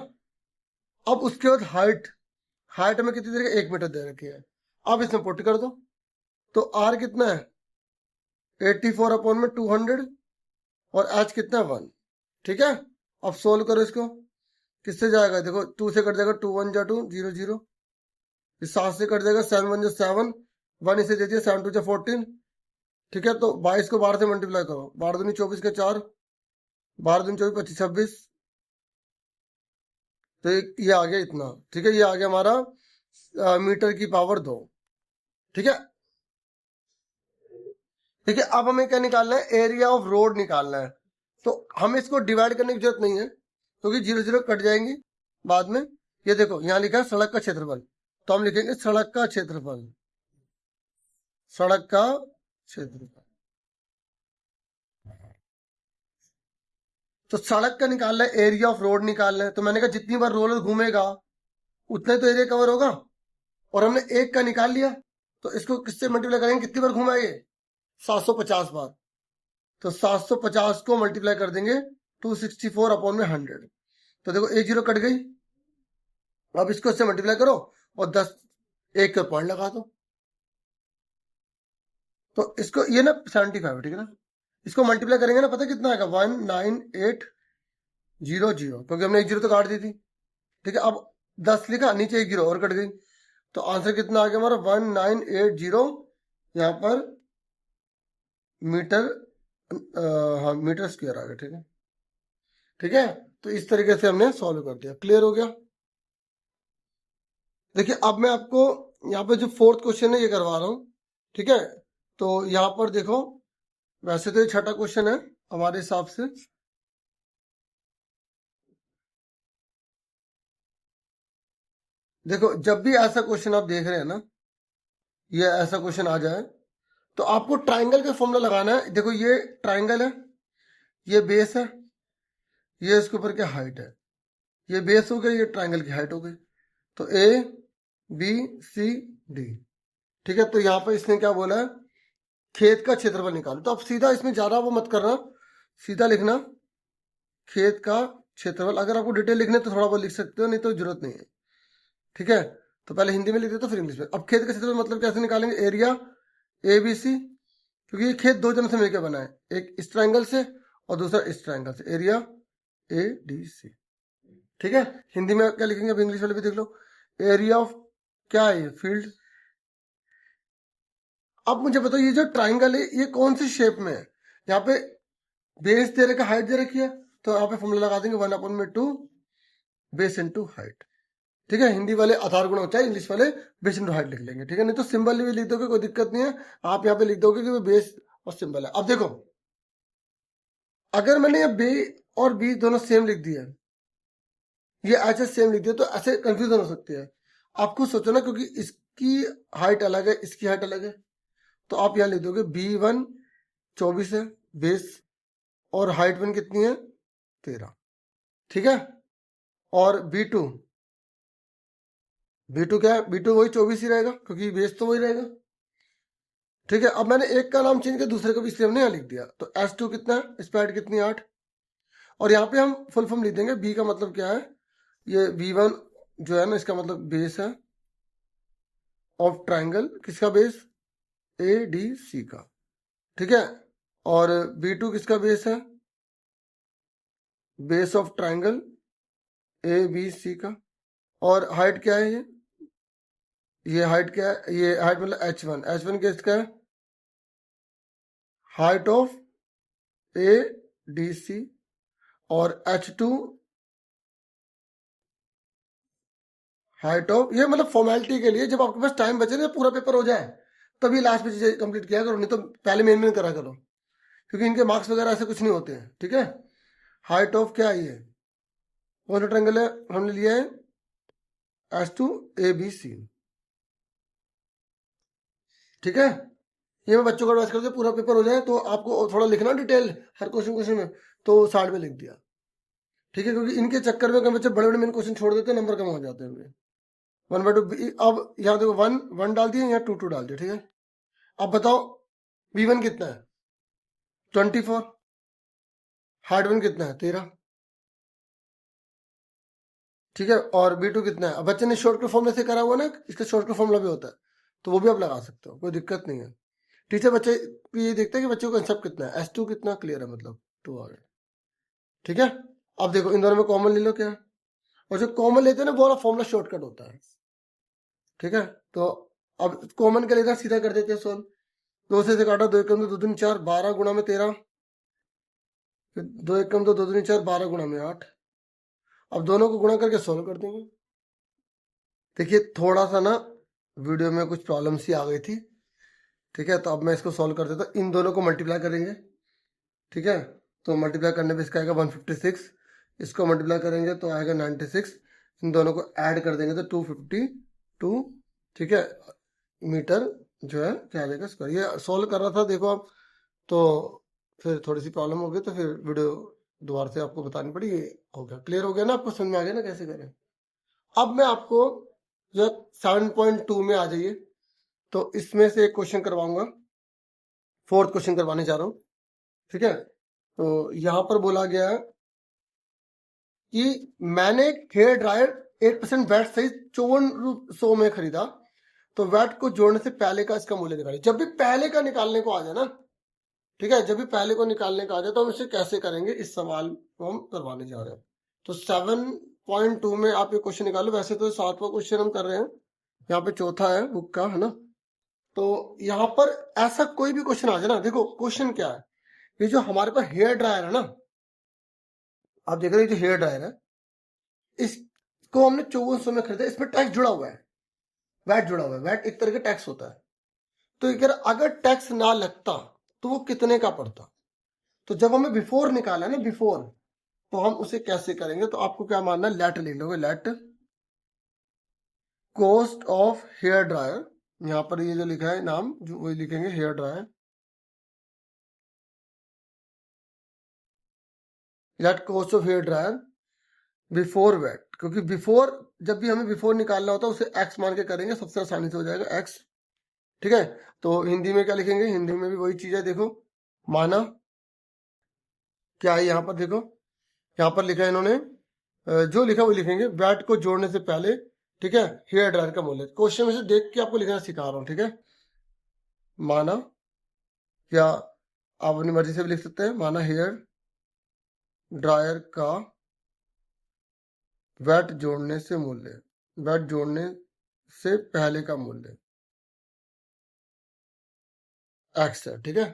अब उसके बाद हाइट में कितनी देर 1 मीटर दे रखी है। अब इसमें पुट कर दो, तो आर कितना है? 84 अपॉन में 200 और एच कितना है? 1। ठीक है, अब सोल्व करो इसको। किससे जाएगा? देखो 2 से कट जाएगा, 2 1 जा 2 0 0, 7 से कट जाएगा, 7 1 जा 7, 1 इसे दे दिया, 7 2 जा 14। ठीक है, तो 22 को 12 से मल्टीप्लाई करो, 12 दूनी 24 के 4, 12 दूनी 24 25 26, तो ये आ गया इतना। ठीक है, ये आ गया हमारा मीटर की पावर 2। ठीक है, ठीक है, अब हमें क्या निकालना है? एरिया ऑफ रोड निकालना है। तो हमें इसको डिवाइड करने की जरूरत नहीं है, क्योंकि 0 0 कट जाएंगी बाद में। ये देखो यहाँ लिखा है सड़क का क्षेत्रफल, तो हम लिखेंगे सड़क का क्षेत्रफल। सड़क का क्षेत्रफल, तो सड़क का निकालना है, एरिया ऑफ रोड निकालना है। तो मैंने कहा जितनी बार रोलर घूमेगा उतना तो एरिया कवर होगा, और हमने एक का निकाल लिया, तो इसको किससे मल्टीप्लाई करेंगे? कितनी बार घूमा ये? 750 बार। तो 750 को मल्टीप्लाई कर देंगे 264 अपॉन में 100। तो देखो 1 0 कट गई। अब इसको इससे मल्टीप्लाई करो और 10 एक का पॉइंट लगा दो। तो इसको ये ना 75 है, ठीक है ना। इसको मल्टीप्लाई करेंगे ना, पता कितना आएगा? 19800, क्योंकि हमने 1 0 तो काट दी थी। ठीक है, अब 10 लिखा, नीचे 1 0 और कट गई, तो आंसर कितना आ गया हमारा? 1980 यहाँ पर मीटर, हाँ मीटर स्क्वायर आ गया। ठीक है, ठीक है, तो इस तरीके से हमने सॉल्व कर दिया। क्लियर हो गया? देखिए अब मैं आपको यहाँ पे जो 4th क्वेश्चन है ये करवा रहा हूँ। ठीक है, तो यहाँ पर देखो, वैसे तो ये 6ठा क्वेश्चन है हमारे हिसाब से। देखो जब भी ऐसा क्वेश्चन आप देख रहे हैं ना, ये ऐसा क्वेश्चन आ जाए, तो आपको ट्राइंगल का फॉर्मूला लगाना है। देखो ये ट्राइंगल है, ये बेस है, ये इसके ऊपर क्या हाइट है, ये बेस हो गया, ये ट्राइंगल की हाइट हो गई। तो ए बी सी डी। ठीक है, तो यहाँ पर इसने क्या बोला है? खेत का क्षेत्रफल निकालो। तो अब सीधा इसमें ज्यादा वो मत करना, सीधा लिखना खेत का क्षेत्रफल। अगर आपको डिटेल लिखने तो थोड़ा बहुत लिख सकते हो, नहीं तो जरूरत नहीं है। ठीक है, तो पहले हिंदी में लिख देते फिर इंग्लिश में। अब खेत का क्षेत्रफल मतलब कैसे निकालेंगे? एरिया ए बी सी, क्योंकि ये खेत 2 जनों से मिलकर बना है, एक इस ट्राइंगल से और दूसरा इस ट्राइंगल से। Area A D C. ठीक है, हिंदी में क्या लिखेंगे? अब इंग्लिश वाले भी देख लो। एरिया ऑफ क्या है? ये फील्ड। अब मुझे बताओ ये जो ट्राइंगल है ये कौन सी शेप में है? यहाँ पे बेस दे रखा, हाइट दे रखी है, तो यहाँ पे फॉर्मूला लगा देंगे 1/2 बेस इंटू हाइट। ठीक है, हिंदी वाले आधार गुणा होता है, इंग्लिश वाले बेस इंटू हाइट लिख लेंगे। ठीक है, नहीं तो सिंबल भी लिख दोगे, कोई दिक्कत नहीं है। आप यहाँ पे लिख दोगे कि बेस और सिंबल है। अब देखो, अगर मैंने ये बी और बी दोनों सेम लिख दिया, ये एच एस सेम लिख दिया, तो ऐसे कंफ्यूजन हो सकती है। आप खुद सोचो ना, क्योंकि इसकी हाइट अलग है, इसकी हाइट अलग है, तो आप यहाँ लिख दोगे B1 24 है बेस, और हाइट 1 कितनी है 13, ठीक है। और B2 क्या है, B2 वही 24 ही रहेगा, क्योंकि बेस तो वही रहेगा, ठीक है। अब मैंने एक का नाम चेंज किया, दूसरे को भी इसलिए हमने यहाँ लिख दिया, तो S2 कितना है, इस पर हाइट कितनी है 8, और यहाँ पे हम फुल फॉर्म लिख देंगे। B का मतलब क्या है, ये B1 जो है ना, इसका मतलब बेस है ऑफ ट्राइंगल, किसका बेस, ADC का, ठीक है। और B2 किसका बेस है, बेस ऑफ ट्राइंगल ABC का। और हाइट क्या है, ये हाइट क्या है, ये हाइट मतलब H1 किसका है, हाइट ऑफ ADC। और H2 हाइट ऑफ, ये मतलब फॉर्मेलिटी के लिए, जब आपके पास टाइम बचे ना, पूरा पेपर हो जाए, तभी लास्ट में चीजें कंप्लीट किया करो, नहीं तो पहले मेन करा करो, क्योंकि इनके मार्क्स वगैरह ऐसे कुछ नहीं होते हैं, ठीक है। हाइट ऑफ क्या है, ये कौन सा ट्रायंगल है, हमने लिया है S2 ABC, ठीक है। ये मैं बच्चों को एडवाइस करते, पूरा पेपर हो जाए तो आपको थोड़ा लिखना डिटेल हर क्वेश्चन में, तो साइड में लिख दिया, ठीक है, क्योंकि इनके चक्कर में कई बच्चे बड़े बड़े मेन क्वेश्चन छोड़ देते हैं, नंबर कम हो जाते हैं। 1/2, अब यहाँ देखो 1 डाल दिया, यहाँ 2 डाल दिया, ठीक है। अब बताओ B1 कितना है 24, हाइट 1 कितना है 13, ठीक है। और B2 कितना है, अब बच्चे ने शॉर्टकट फॉर्म में से करा हुआ ना, इसका शॉर्टकट फॉर्मूला भी होता है, तो वो भी आप लगा सकते हो, कोई दिक्कत नहीं है। टीचर बच्चे ये देखते हैं कि बच्चों का कंसेप्ट कितना है, S2 कितना क्लियर है, मतलब 2 आ गया, ठीक है। अब देखो इन दोनों में कॉमन ले लो क्या है, और जो कॉमन लेते हैं ना वो वाला फॉर्मूला शॉर्टकट होता है, ठीक है। तो अब कॉमन का लेना सीधा कर देते हैं सोल्व, 2 से काटा, 2 एकम 2 दूनी 4, 12 गुणा में 13, 2 एकम 2 दूनी 4, 12 गुणा में 8। अब दोनों को गुणा करके सोल्व कर देंगे। देखिए थोड़ा सा ना वीडियो में कुछ प्रॉब्लम सी आ गई थी, ठीक है, तो अब मैं इसको सॉल्व कर देता हूँ। इन दोनों को मल्टीप्लाई करेंगे, ठीक है, तो मल्टीप्लाई करने पे इसका आएगा 156, इसको मल्टीप्लाई करेंगे तो आएगा 96, इन दोनों को ऐड कर देंगे तो 252, ठीक है, मीटर जो है क्या आ जाएगा स्क्वायर। ये सॉल्व कर रहा था देखो आप, तो फिर थोड़ी सी प्रॉब्लम हो गई, तो फिर वीडियो दोबारा से आपको बतानी पड़ी। ये हो गया, क्लियर हो गया ना, आपको समझ में आ गया ना कैसे करें। अब मैं आपको जो 7.2 में आ जाइए, तो इसमें से एक क्वेश्चन करवाऊंगा, 4th क्वेश्चन करवाने जा रहा हूं, ठीक है। तो यहां पर बोला गया है कि मैंने हेयर ड्रायर 8% वैट सहित 5400 में खरीदा, तो वैट को जोड़ने से पहले का इसका मूल्य निकालिए। जब भी पहले का निकालने को आ जाए ना, ठीक है, जब भी पहले को निकालने का आ जाए, तो हम इसे कैसे करेंगे, इस सवाल को हम करवाने जा रहे हैं। तो 7.2 में आप ये क्वेश्चन निकालो। वैसे तो 7वां क्वेश्चन हम कर रहे हैं, यहाँ पे चौथा है बुक का, है ना। तो यहाँ पर ऐसा कोई भी क्वेश्चन आ जाए ना, देखो क्वेश्चन क्या है, ये जो हमारे पास हेयर ड्रायर है ना, आप देख रहे हैं जो हेयर ड्रायर है, इसको हमने 5400 में खरीदा, इसमें टैक्स जुड़ा हुआ है, वैट जुड़ा हुआ है, वैट एक तरह का टैक्स होता है। तो अगर टैक्स ना लगता तो वो कितने का पड़ता। तो जब हमें बिफोर निकाला ना, बिफोर, तो हम उसे कैसे करेंगे, तो आपको क्या मानना है, लेट ले लोगे, let cost of hair dryer, यहां पर ये जो लिखा है नाम, जो वही लिखेंगे hair dryer, let cost of hair dryer before VAT, क्योंकि बिफोर, जब भी हमें बिफोर निकालना होता है उसे एक्स मान के करेंगे, सबसे आसानी से हो जाएगा एक्स, ठीक है। तो हिंदी में क्या लिखेंगे, हिंदी में भी वही चीज है, देखो माना क्या है, यहाँ पर देखो, यहाँ पर लिखा है इन्होंने, जो लिखा वो लिखेंगे, वैट को जोड़ने से पहले, ठीक है, हेयर ड्रायर का मूल्य। क्वेश्चन में से देख के आपको लिखना सिखा रहा हूँ, ठीक है। माना, क्या आप अपनी मर्जी से भी लिख सकते हैं, माना हेयर ड्रायर का वैट जोड़ने से मूल्य, वैट जोड़ने से पहले का मूल्य एक्स है, ठीक है,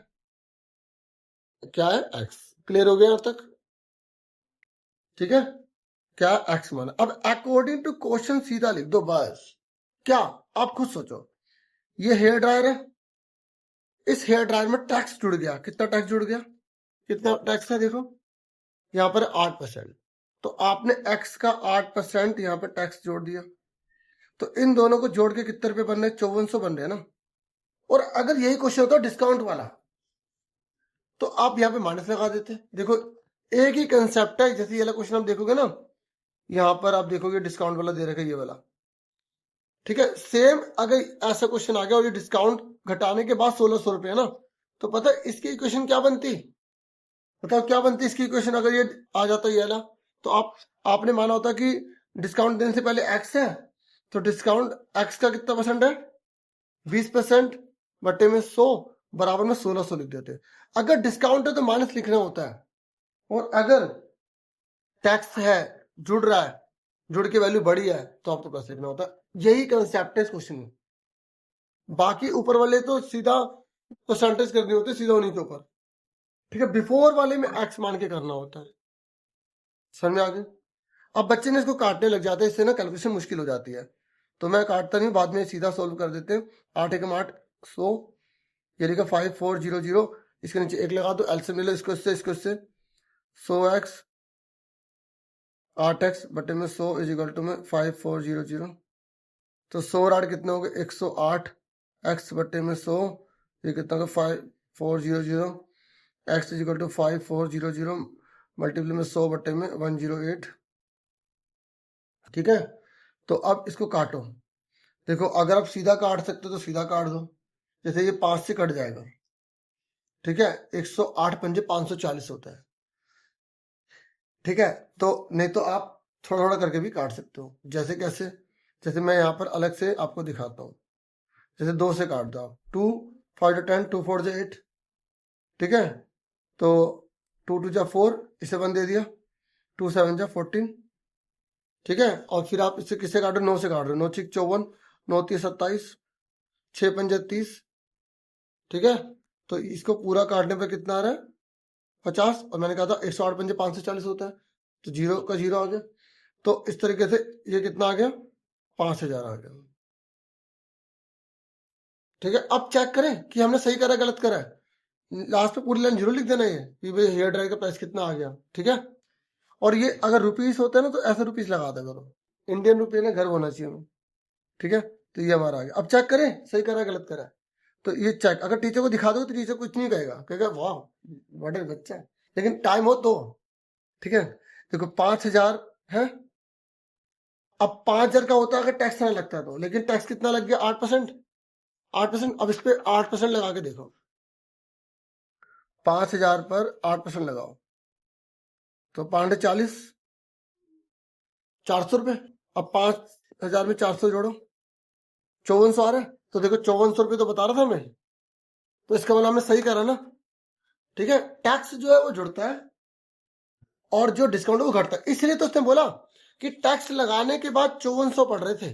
क्या है एक्स। क्लियर हो गया अब तक, ठीक है, क्या एक्स माना। अब अकॉर्डिंग टू क्वेश्चन सीधा लिख दो बस। क्या, आप खुद सोचो, ये हेयर ड्रायर है, इस हेयर ड्रायर में टैक्स जुड़ गया। कितना टैक्स जुड़ गया? कितना टैक्स है देखो, यहाँ पर 8%। तो आपने एक्स का 8% यहाँ पे टैक्स जोड़ दिया। तो इन दोनों को जोड़ के कितने रुपए बन रहे? 5400 बन रहे हैं ना। और अगर यही क्वेश्चन होता डिस्काउंट वाला, तो आप यहाँ पे माइनस लगा देते। देखो एक ही कंसेप्ट है। जैसे ये वाला क्वेश्चन आप देखोगे ना, यहाँ पर आप देखोगे डिस्काउंट वाला दे रखा है ये वाला, ठीक है। सेम अगर ऐसा क्वेश्चन आ गया और ये डिस्काउंट घटाने के बाद 1600 रुपए है ना, तो पता है इसकी इक्वेशन क्या बनती? बताओ क्या बनती इसकी इक्वेशन अगर ये आ जाता ये वाला? तो आपने माना होता कि डिस्काउंट देने से पहले एक्स है, तो डिस्काउंट एक्स का कितना परसेंट है? 20% बटे में 100 बराबर में 1600 लिख देते। अगर डिस्काउंट है तो माइनस लिखना होता है, और अगर टैक्स है जुड़ रहा है, जुड़ के वैल्यू बड़ी है, तो आपको प्लस लिखना होता है। यही कंसेप्ट है इस क्वेश्चन में। बाकी ऊपर वाले तो सीधा परसेंटेज करनी होती है, सीधा उन्हीं के ऊपर, ठीक है। बिफोर वाले में एक्स मान के करना होता है। समझ में आ गई? अब बच्चे ने इसको काटने लग जाते हैं, इससे ना कैलकुलेशन मुश्किल हो जाती है, तो मैं काटता नहीं, बाद में सीधा सोल्व कर देते हैं। 8 एकम 8 100, ये लिखा 5400, इसके नीचे एक लगा दो, एलसीएम ले लो, इसको इससे 100x 8x बटे में 100 इज इक्वल टू में 5400। तो 100 और 8 कितने हो गए? 108 x बटे में 100, ये कितना होगा? 5400 x is equal to 5400 multiply में 100 बटे में 108, ठीक है। तो अब इसको काटो। देखो अगर आप सीधा काट सकते हो तो सीधा काट दो, जैसे ये 5 से कट जाएगा, ठीक है। 108 पंजे 540 होता है, ठीक है। तो नहीं तो आप थोड़ा थोड़ा करके भी काट सकते हो। जैसे कैसे? जैसे मैं यहाँ पर अलग से आपको दिखाता हूँ। जैसे 2 से काट दो आप, 2 5 10 2 4 8, ठीक है। तो 2 2 जा 4, इसे 1 दे दिया, 2 7 जा 14, ठीक है। और फिर आप इसे किससे काट रहे हो? 9 से काट रहे हो। 9 6 54, 9 3 27, 6 5 30, ठीक है। तो इसको पूरा काटने पर कितना आ रहा है? 50। और मैंने कहा था 108 पंजे 540 होता है, तो 0 का 0 आ गया। तो इस तरीके से ये कितना आ गया? 5000 आ गया, ठीक है। अब चेक करें कि हमने सही करा गलत करा है। लास्ट पे पूरी लाइन जीरो लिख देना है कि भाई हेयर ड्रायर का प्राइस कितना आ गया, ठीक है। और ये अगर रुपीस होता है ना, तो ऐसा रुपीस लगा दे करो, इंडियन रुपये ना घर होना चाहिए हमें, ठीक है। तो ये हमारा आ गया। अब चेक करें सही करा गलत करा है। तो ये चेक अगर टीचर को दिखा दो तो टीचर कुछ नहीं कहेगा, कहेगा वाह बड़े बच्चा है, लेकिन टाइम हो तो, ठीक है। देखो 5000 है। अब 5000 का होता है अगर टैक्स ना लगता तो, लेकिन टैक्स कितना लग गया? 8%। 8%। अब इस पे 8% लगा के देखो, 5000 पर 8% लगाओ, तो 540, 400 रुपए। अब 5000 में 400 जोड़ो, 5400 आ रहा है। तो देखो 5400 रुपये तो बता रहा था मैं, तो इसका मतलब हमने सही करा ना, ठीक है। टैक्स जो है वो जुड़ता है और जो डिस्काउंट है वो घटता है। इसलिए तो उसने बोला कि टैक्स लगाने के बाद 5400 पड़ रहे थे,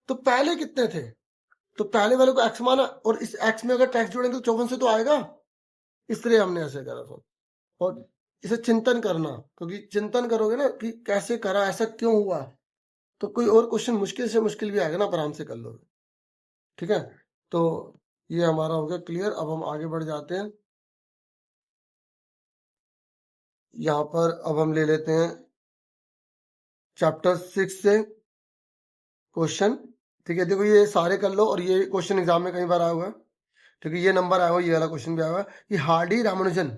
तो पहले कितने थे? तो पहले वाले को एक्स माना, और इस एक्स में अगर टैक्स जोड़ेंगे तो 5400 तो आएगा, इसलिए हमने ऐसे करा था। और इसे चिंतन करना, क्योंकि चिंतन करोगे ना कि कैसे करा, ऐसा क्यों हुआ, तो कोई और क्वेश्चन मुश्किल से मुश्किल भी आएगा ना, आराम से कर लोगे, ठीक है। तो ये हमारा हो गया क्लियर। अब हम आगे बढ़ जाते हैं। यहाँ पर अब हम ले लेते हैं चैप्टर 6 से क्वेश्चन, ठीक है। देखो ये सारे कर लो, और ये क्वेश्चन एग्जाम में कई बार आया हुआ है, ठीक है। ये नंबर आया हुआ, ये वाला क्वेश्चन भी आया हुआ है कि हार्डी रामानुजन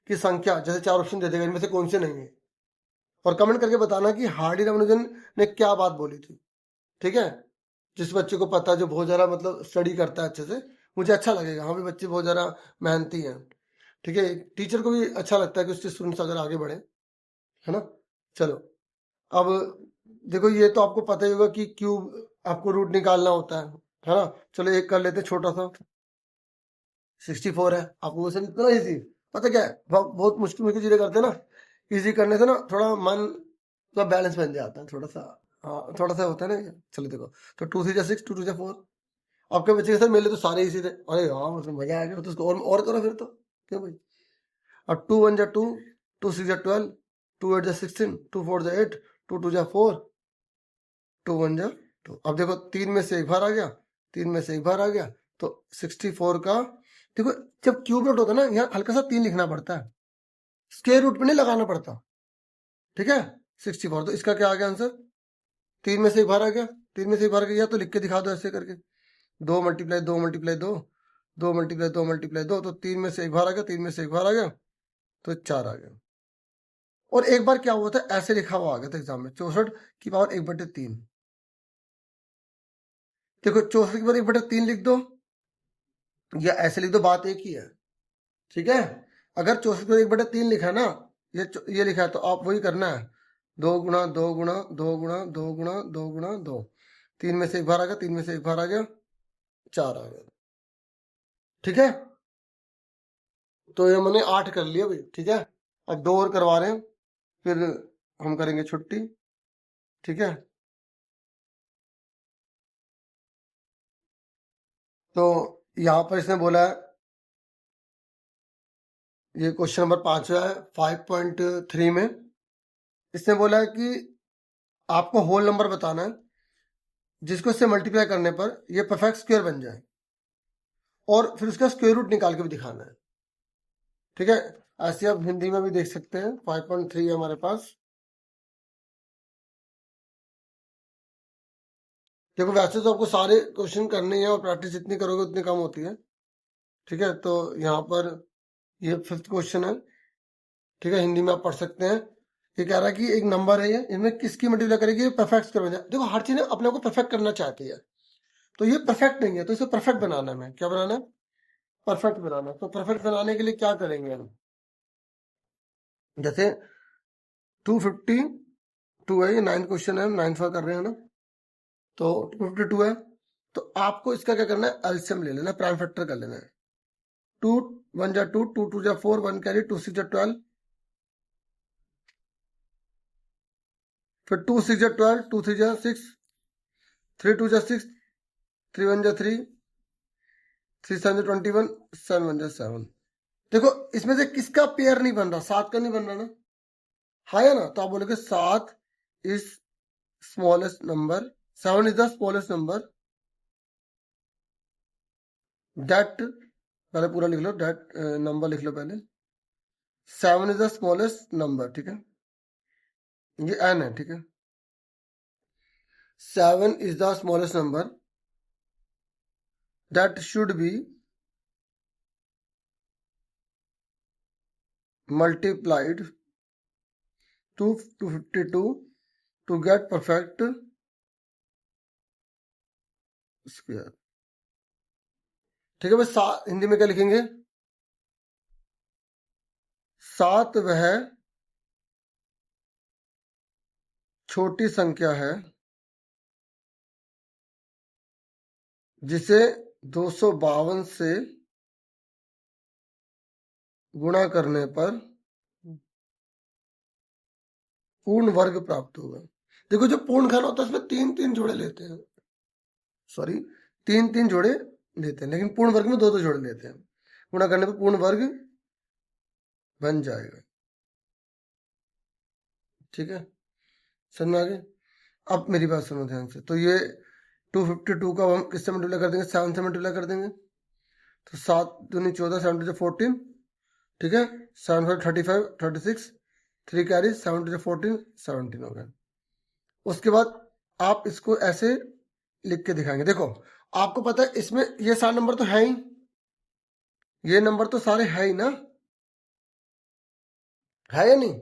की संख्या, जैसे 4 ऑप्शन दे देगा, इनमें से कौन से नहीं है, और कमेंट करके बताना कि हार्डी रामानुजन ने क्या बात बोली थी, ठीक है। जिस बच्चे को पता, जो बहुत ज़्यादा मतलब स्टडी करता है अच्छे से, मुझे अच्छा लगेगा, हाँ भी बच्चे बहुत ज़्यादा मेहनती हैं, ठीक है। टीचर को भी अच्छा लगता है कि उसके स्टूडेंट्स अगर आगे बढ़े, है ना। चलो अब देखो, ये तो आपको पता ही होगा कि क्यूब आपको रूट निकालना होता है ना। चलो एक कर लेते, छोटा सा 64 है। आपको वो समझ इतना ईजी, पता क्या है, बहुत मुश्किल मुश्किल चीजें करते हैं ना, इजी करने से ना थोड़ा मन का बैलेंस बन जाता है थोड़ा सा, हाँ थोड़ा सा होता है ना। चलो देखो, तो 2 3 जा 6, 2 2 जा 4। आपके बच्चे के साथ मिले तो सारे इसी थे, अरे हाँ उसमें मजा आ गया, तो उसको और करो फिर तो, क्यों भाई। अब 2 1 जा 2, 2 6 जा 12, 2 8 जा 16, 2 4 जा 8, 2 2 जा 4, 2 1 जा 2। अब देखो 3 में से एक बार आ गया, 3 में से एक बार आ गया, तो 64 का देखो जब क्यूब रूट होता है ना, यहाँ हल्का सा 3 लिखना पड़ता है, स्क्वायर रूट पे नहीं लगाना पड़ता, ठीक है। 64, तो इसका क्या आ गया आंसर? 3 में से एक बार आ गया, 3 में से एक बार गया, तो लिख के दिखा दो ऐसे करके, 2 मल्टीप्लाई 2 मल्टीप्लाई 2, 2 मल्टीप्लाई 2 मल्टीप्लाई 2, तो 3 में से एक बार आ गया, 3 में से एक बार आ गया, तो 4 आ गया। और एक बार क्या हुआ था, ऐसे लिखा हुआ आ गया था एग्जाम में, 64 की पावर 1/3। देखो 64 की पावर 1/3 लिख दो या ऐसे लिख दो, बात एक ही है, ठीक है। अगर 64 की पावर 1/3 लिखा है ना, ये लिखा है, तो आप वही करना है, 2 गुणा 2 गुणा 2 गुणा 2 गुणा 2 गुणा 2, 3 में से एक बार आ गया, 3 में से एक बार आ गया, 4 आ गया, ठीक है। तो ये मैंने 8 कर लिया भाई, ठीक है। अब 2 और करवा रहे हैं, फिर हम करेंगे छुट्टी, ठीक है। तो यहाँ पर इसने बोला है, ये क्वेश्चन नंबर 5 है 5.3 में, इसने बोला है कि आपको होल नंबर बताना है जिसको इससे मल्टीप्लाई करने पर ये परफेक्ट स्क्वायर बन जाए, और फिर उसका स्क्वायर रूट निकाल के भी दिखाना है, ठीक है। ऐसे आप हिंदी में भी देख सकते हैं, 5.3 है हमारे पास। देखो वैसे तो आपको सारे क्वेश्चन करने हैं और प्रैक्टिस जितनी करोगे उतनी कम होती है, ठीक है। तो यहाँ पर ये 5th क्वेश्चन है, ठीक है, हिंदी में आप पढ़ सकते हैं। ये कह रहा है कि एक नंबर है ये, इनमें किसकी मल्टीप्लाई करेगी, परफेक्ट स्क्वायर बन जाए। देखो हर चीज अपने को परफेक्ट करना चाहती है, तो ये परफेक्ट नहीं है, तो इसे परफेक्ट बनाना है। क्या बनाना है? परफेक्ट बनाना है। तो परफेक्ट बनाने के लिए क्या करेंगे हम, जैसे 252 है, ये 9th क्वेश्चन है, हम 9th कर रहे हैं ना, तो 252 है, तो आपको इसका क्या करना है, एलसीएम ले लेना, प्राइम फैक्टर कर लेना है। 2 1 जा 2, 2 2 जा 4, 1 कैरी, 2 6 जा 12, फिर 2 6 जा 12, 2 3 जा 6, 3 2 जा 6, 3 1 जा 3, 3 7 जा 21, 7 1 जा 7। देखो इसमें से किसका पेयर नहीं बन रहा, 7 का नहीं बन रहा ना, हाँ या ना, तो आप बोलोगे 7 is smallest number, 7 is the smallest number that, पहले पूरा लिख लो, दैट नंबर लिख लो पहले, 7 इज द स्मॉलेस्ट नंबर, ठीक है, ये एन है, ठीक है। 7 is the smallest number that should be multiplied to 252 to get perfect square, ठीक है भाई। हिंदी में क्या लिखेंगे, 7 वह छोटी संख्या है जिसे 252 से गुणा करने पर पूर्ण वर्ग प्राप्त होगा। देखो जो पूर्ण खंड होता है उसमें 3 जोड़े लेते हैं, सॉरी 3 जोड़े लेते हैं, लेकिन पूर्ण वर्ग में 2 जोड़े लेते हैं, गुणा करने पर पूर्ण वर्ग बन जाएगा, ठीक है, समझ में आ गए। अब मेरी बात सुनो ध्यान से, तो ये 252 का हम किससे मल्टीप्लाई कर देंगे, 7 से मल्टीप्लाई कर देंगे, तो 7 दूनी 14, 7 टू 14, ठीक है, 7 5 35 36, 3 कैरी, 7 टू 14, 17 हो गया। उसके बाद आप इसको ऐसे लिख के दिखाएंगे। देखो आपको पता है इसमें ये सारे नंबर तो है ही, ये नंबर तो सारे है ही ना, है या नहीं।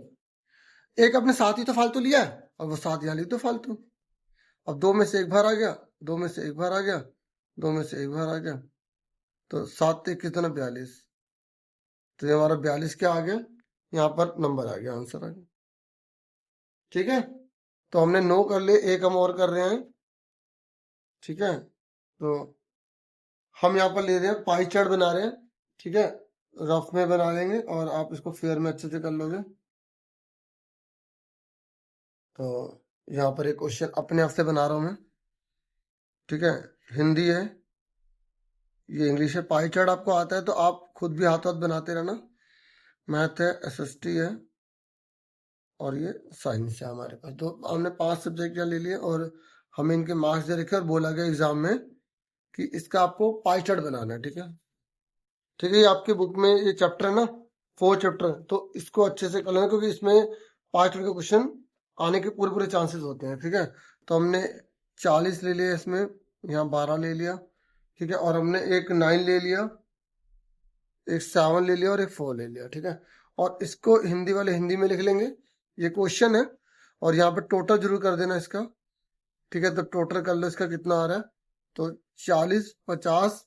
एक अपने साथ ही तो फालतू लिया है, और वो 7 यहाँ लिख दो फालतू। अब 2 में से एक बार आ गया, 2 में से एक बार आ गया, 2 में से एक बार आ गया, तो 7 ते कितना 42, तो ये हमारा 42 क्या आ गया, यहाँ पर नंबर आ गया, आंसर आ गया, ठीक है। तो हमने 9 कर लिए, एक हम और कर रहे हैं, ठीक है। तो हम यहाँ पर ले रहे हैं, पाई चार्ट बना रहे हैं, ठीक है, रफ में बना लेंगे और आप इसको फेयर में अच्छे से कर लोगे। तो यहाँ पर एक क्वेश्चन अपने आप से बना रहा हूँ मैं, ठीक है, हिंदी है, ये इंग्लिश है। पाई चार्ट आपको आता है तो आप खुद भी हाथ बनाते रहना। मैथ है, एसएसटी है, और ये साइंस है हमारे पास। तो हमने 5 सब्जेक्ट यहाँ ले लिए और हमें इनके मार्क्स दे रखे और बोला गया एग्जाम में कि इसका आपको पाई चार्ट बनाना है, ठीक है, ठीक है, ये आपके बुक में ये चैप्टर है ना, 4 चैप्टर, तो इसको अच्छे से कर लेना क्योंकि इसमें 5 के क्वेश्चन आने के पूरे पूरे चांसेस होते हैं। ठीक है, तो हमने 40 ले लिया, इसमें यहाँ 12 ले लिया। ठीक है, और हमने एक 9 ले लिया, एक 7 ले लिया और एक 4 ले लिया। ठीक है, और इसको हिंदी वाले हिंदी में लिख लेंगे, ये क्वेश्चन है, और यहाँ पे टोटल जरूर कर देना इसका। ठीक है, तो टोटल कर लो इसका कितना आ रहा है, तो 40, 50,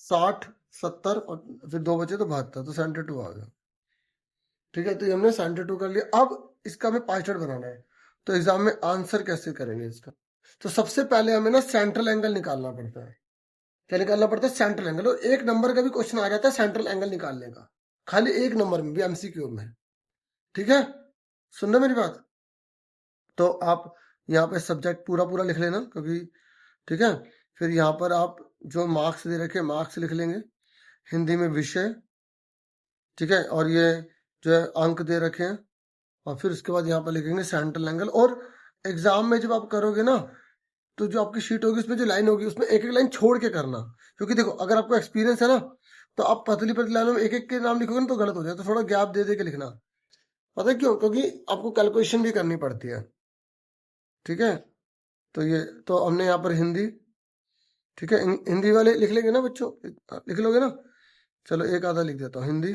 60, 70 और फिर 2 बचे तो 72, तो 72 आ गया। ठीक है, तो ये हमने 72 कर लिया। अब इसका हमें पाई चार्ट बनाना है, तो एग्जाम में आंसर कैसे करेंगे इसका, तो सबसे पहले हमें ना सेंट्रल एंगल निकालना पड़ता है। क्या निकालना पड़ता है? Central angle. और एक नंबर का भी क्वेश्चन आ जाता है सेंट्रल एंगल निकालने का, खाली एक नंबर में भी, एमसीक्यू में। ठीक है, सुनना मेरी बात। तो आप यहाँ पे सब्जेक्ट पूरा पूरा लिख लेना, क्योंकि ठीक है, फिर यहाँ पर आप जो मार्क्स दे रखे मार्क्स लिख लेंगे, हिंदी में विषय। ठीक है, और ये जो है अंक दे रखे हैं, और फिर उसके बाद यहाँ पर लिखेंगे सेंट्रल एंगल। और एग्जाम में जब आप करोगे ना, तो जो आपकी शीट होगी उसमें जो लाइन होगी उसमें एक एक लाइन छोड़ के करना, क्योंकि देखो अगर आपको एक्सपीरियंस है ना, तो आप पतली पतली लाइनों में एक एक के नाम लिखोगे ना तो गलत हो जाए, तो थोड़ा गैप दे दे के लिखना। पता है क्यों? क्योंकि आपको कैलकुलेशन भी करनी पड़ती है। ठीक है, तो ये तो हमने यहाँ पर हिंदी। ठीक है, हिंदी वाले लिख लेंगे ना बच्चों, लिख लोगे ना? चलो एक आधा लिख देता हूँ, हिंदी,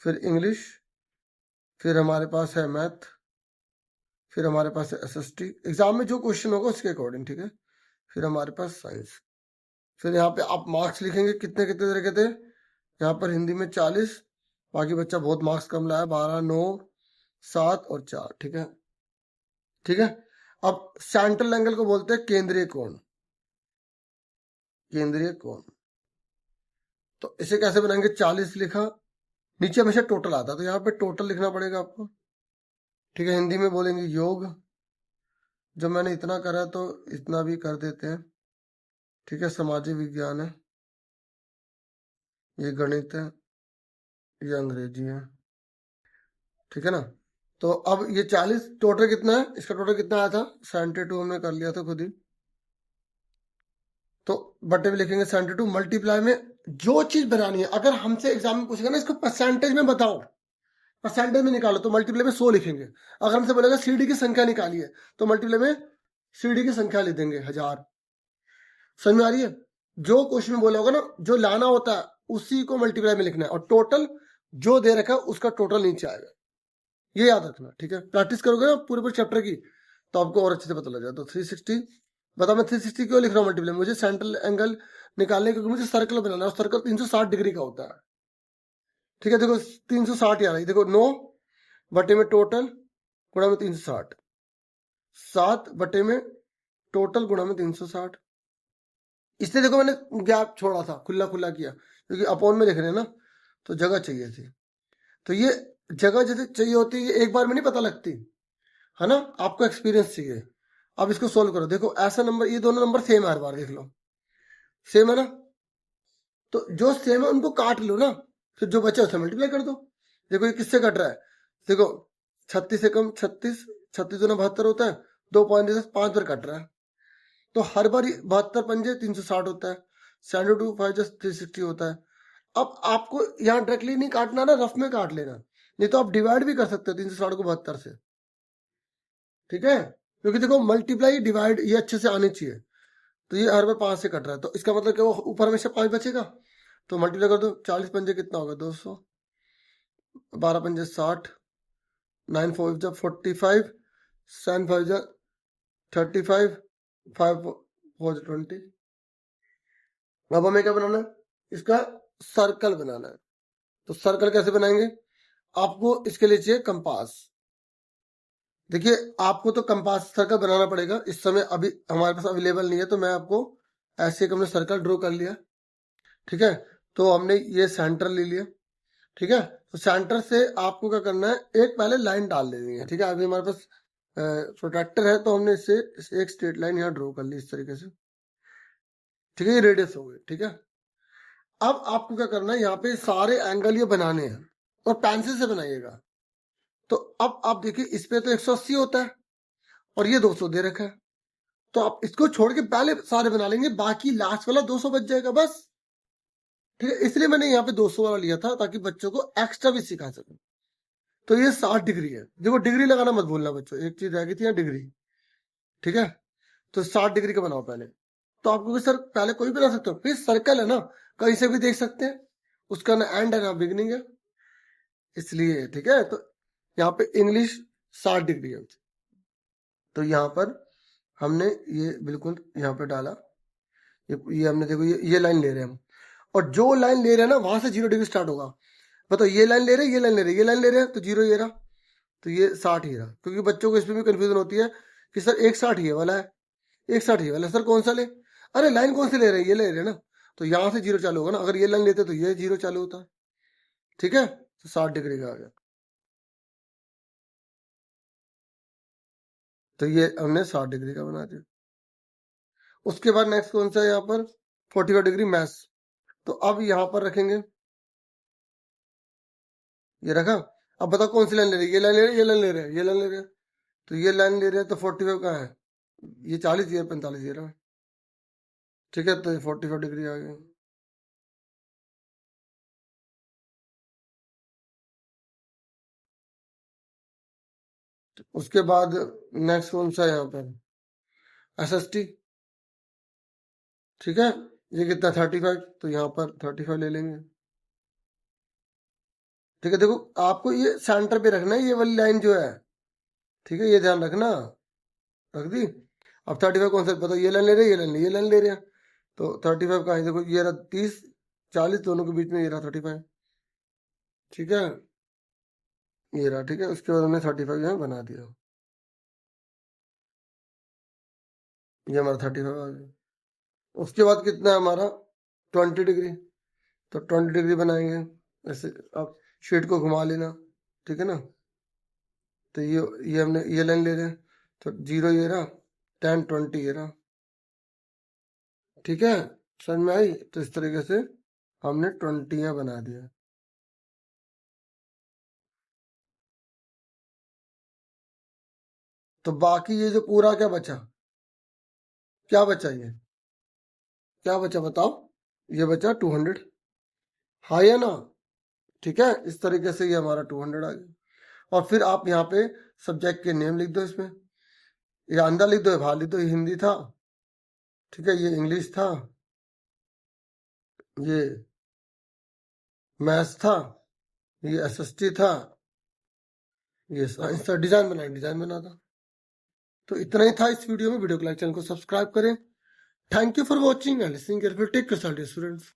फिर इंग्लिश, फिर हमारे पास है मैथ, फिर हमारे पास है एसएसटी, एग्जाम में जो क्वेश्चन होगा उसके अकॉर्डिंग। ठीक है, फिर हमारे पास साइंस। फिर यहाँ पे आप मार्क्स लिखेंगे कितने कितने तरह के थे। यहाँ पर हिंदी में 40, बाकी बच्चा बहुत मार्क्स कम लाया, 12, 9, 7 और 4। ठीक है, ठीक है। अब सेंट्रल एंगल को बोलते हैं केंद्रीय कोण, केंद्रीय कोण। तो इसे कैसे बनाएंगे? 40 लिखा, नीचे हमेशा टोटल आता है, तो यहाँ पे टोटल लिखना पड़ेगा आपको। ठीक है, हिंदी में बोलेंगे योग, जब मैंने इतना करा तो इतना भी कर देते हैं। ठीक है, सामाजिक विज्ञान है, ये गणित है, ये अंग्रेजी है। ठीक है ना, तो अब ये 40 टोटल कितना है, इसका टोटल कितना आया था? 72 हमने कर लिया था खुद ही। तो बटे में लिखेंगे 72, मल्टीप्लाई में जो चीज बनानी है, अगर हमसे एग्जाम में पूछेगा ना इसको परसेंटेज में बताओ, परसेंटेज में निकालो, तो मल्टीप्लाई में 100 लिखेंगे। अगर हमसे बोलेगा सीडी की संख्या निकालिए, तो मल्टीप्लाई में सीडी की संख्या लिख देंगे 1000। समझ में आ रही है? जो क्वेश्चन में बोला होगा ना, जो लाना होता है उसी को मल्टीप्लाई में लिखना है, और टोटल जो दे रखा है उसका टोटल नीचे आएगा, ये याद रखना। ठीक है, प्रैक्टिस करोगे ना पूरे पूरे चैप्टर की, तो आपको और अच्छे से पता लग जाए। तो 360, बता मैं 360 क्यों लिख रहा हूँ मल्टीप्लाई? मुझे सेंट्रल एंगल निकालने, क्योंकि मुझे सर्कल बनाना है, और सर्कल 360 डिग्री का होता है। ठीक है, देखो 360 आ रही, देखो 9 बटे में टोटल गुणा में 360, 7 बटे में टोटल गुणा में 360। इसलिए देखो मैंने गैप छोड़ा था, खुला खुला किया, क्योंकि अपॉन में लिख रहे हैं ना, तो जगह चाहिए थी। तो ये जगह जैसे चाहिए होती है, ये एक बार में नहीं पता लगती है ना, आपको एक्सपीरियंस चाहिए। अब इसको सोल्व करो, देखो ऐसा नंबर, ये दोनों नंबर सेम है, हर बार देख लो सेम है ना, तो जो सेम है उनको काट लो ना, फिर जो बचे उसे मल्टीप्लाई कर दो। देखो ये किससे कट रहा है, देखो 36 से कम 36, 36 दूना 72 होता है, 2.5 पर कट रहा है, तो हर बार 72 पंजे 360 होता है, 72 5 360 होता है। अब आपको यहाँ डायरेक्टली नहीं काटना ना, रफ में काट लेना, नहीं तो आप डिवाइड भी कर सकते हो 360 को 72 से। ठीक है, क्योंकि देखो मल्टीप्लाई डिवाइड ये अच्छे से आनी चाहिए, तो ये हर बार 5 से कट रहा है, तो इसका मतलब क्या, वो ऊपर हमेशा 5 बचेगा, तो मल्टीप्लाई कर दो। 40 पंजे कितना होगा? 200, 12 पंजे 60, 9 4 जब 45, 7 5 जब 35, 5 4 20। अब हमें क्या बनाना है? इसका सर्कल बनाना है। तो सर्कल कैसे बनाएंगे? आपको इसके लिए चाहिए कंपास। देखिए आपको तो कंपास सर्कल बनाना पड़ेगा, इस समय अभी हमारे पास अवेलेबल नहीं है, तो मैं आपको ऐसे एक हमने सर्कल ड्रॉ कर लिया। ठीक है, तो हमने ये सेंटर ले लिया। ठीक है, तो सेंटर से आपको क्या करना है, एक पहले लाइन डाल देनी है। ठीक है, अभी हमारे पास प्रोट्रैक्टर है, तो हमने इससे एक स्ट्रेट लाइन यहाँ ड्रॉ कर ली इस तरीके से। ठीक है, ये रेडियस हो गई। ठीक है, अब आपको क्या करना है, यहाँ पे सारे एंगल ये बनाने हैं, और पेंसिल से बनाइएगा। तो अब आप देखिए इस पे तो 180 होता है, और ये 200 दे रखा है, तो आप इसको छोड़ के पहले सारे बना लेंगे, बाकी लास्ट वाला 200 बच जाएगा बस। ठीक है, इसलिए मैंने यहाँ पे 200 वाला लिया था ताकि बच्चों को एक्स्ट्रा भी सिखा सके। तो ये 60 डिग्री है। देखो डिग्री लगाना मत भूलना बच्चों, एक चीज रह गई थी यहाँ, डिग्री। ठीक है, तो 60 डिग्री का बनाओ पहले। तो आप कहोगे सर पहले कोई बना सकते हो, फिर सर्कल है ना, कहीं से भी देख सकते हैं, उसका ना एंड है ना बिगनिंग है, इसलिए। ठीक है, तो यहाँ पे इंग्लिश 60 डिग्री है। तो यहाँ पर हमने ये बिल्कुल यहाँ पे डाला, ये हमने देखो ये लाइन ले रहे हैं हम, और जो लाइन ले रहे हैं ना वहां से 0 डिग्री स्टार्ट होगा। बताओ ये लाइन ले रहे हैं, ये लाइन ले रहे हैं, ये लाइन ले रहे हैं, तो 0 ये रहा, तो ये 60 ही रहा। क्योंकि बच्चों को इसमें भी कंफ्यूजन होती है कि सर 160 ये वाला है, 160 ये वाला, सर कौन सा ले, अरे लाइन कौन से ले रहे हैं, ये ले रहे हैं ना, तो यहाँ से 0 चालू होगा ना, अगर ये लाइन लेते तो ये 0 चालू होता है। ठीक है, तो 60 डिग्री का आ गया। तो ये हमने 60 डिग्री का बना दिया। उसके बाद नेक्स्ट कौन सा है यहाँ पर, 45 डिग्री मैथ्स। तो अब यहाँ पर रखेंगे, ये रखा। अब बताओ कौन सी लाइन ले रहे हैं, ये लाइन ले रहे हैं, ये लाइन ले रहे हैं, ये लाइन ले रहे हैं, तो ये लाइन ले रहे हैं, तो 45 कहाँ है, ये 40, ये 45 ये रहा। ठीक है, तो ये 45 डिग्री आ गया। उसके बाद नेक्स्ट कौन सा है यहाँ पर, SST। ठीक है, ये कितना 35, तो यहाँ पर 35 ले लेंगे। ठीक है, देखो आपको ये सेंटर पे रखना है, ये वाली लाइन जो है। ठीक है, ये ध्यान रखना, रख दी। अब 35 कौन सा, बताओ ये लाइन ले रहे हैं, ये लाइन ये लाइन ले रहे हैं, तो 35 कहाँ है, देखो ये रहा 30 40 दोनों के बीच में ये रहा 35। ठीक है, ये रहा। ठीक है, उसके बाद हमने 35 यहाँ बना दिया, ये हमारा 35 आ गया। उसके बाद कितना है हमारा 20 डिग्री, तो 20 डिग्री बनाएंगे ऐसे। आप शीट को घुमा लेना, ठीक है ना, तो ये हमने ये लाइन ले रहे हैं, तो 0 ये रहा, 10 20 ये रहा। ठीक है, समझ में आई। तो इस तरीके से हमने 20 बना दिया। तो बाकी ये जो पूरा क्या बचा, क्या बचा, ये क्या बचा बताओ, ये बचा 200। हाँ या ना, ठीक है, इस तरीके से ये हमारा 200 आ गया। और फिर आप यहाँ पे सब्जेक्ट के नेम लिख दो इसमें, ये अंदर लिख दो, ये बाहर लिख दो, ये हिंदी था, ठीक है, ये इंग्लिश था, ये मैथ्स था, ये SST था, ये साइंस था, डिजाइन बना था। तो इतना ही था इस वीडियो में। वीडियो को लाइक, चैनल को सब्सक्राइब करें। Thank you for watching and listening carefully. Take care students.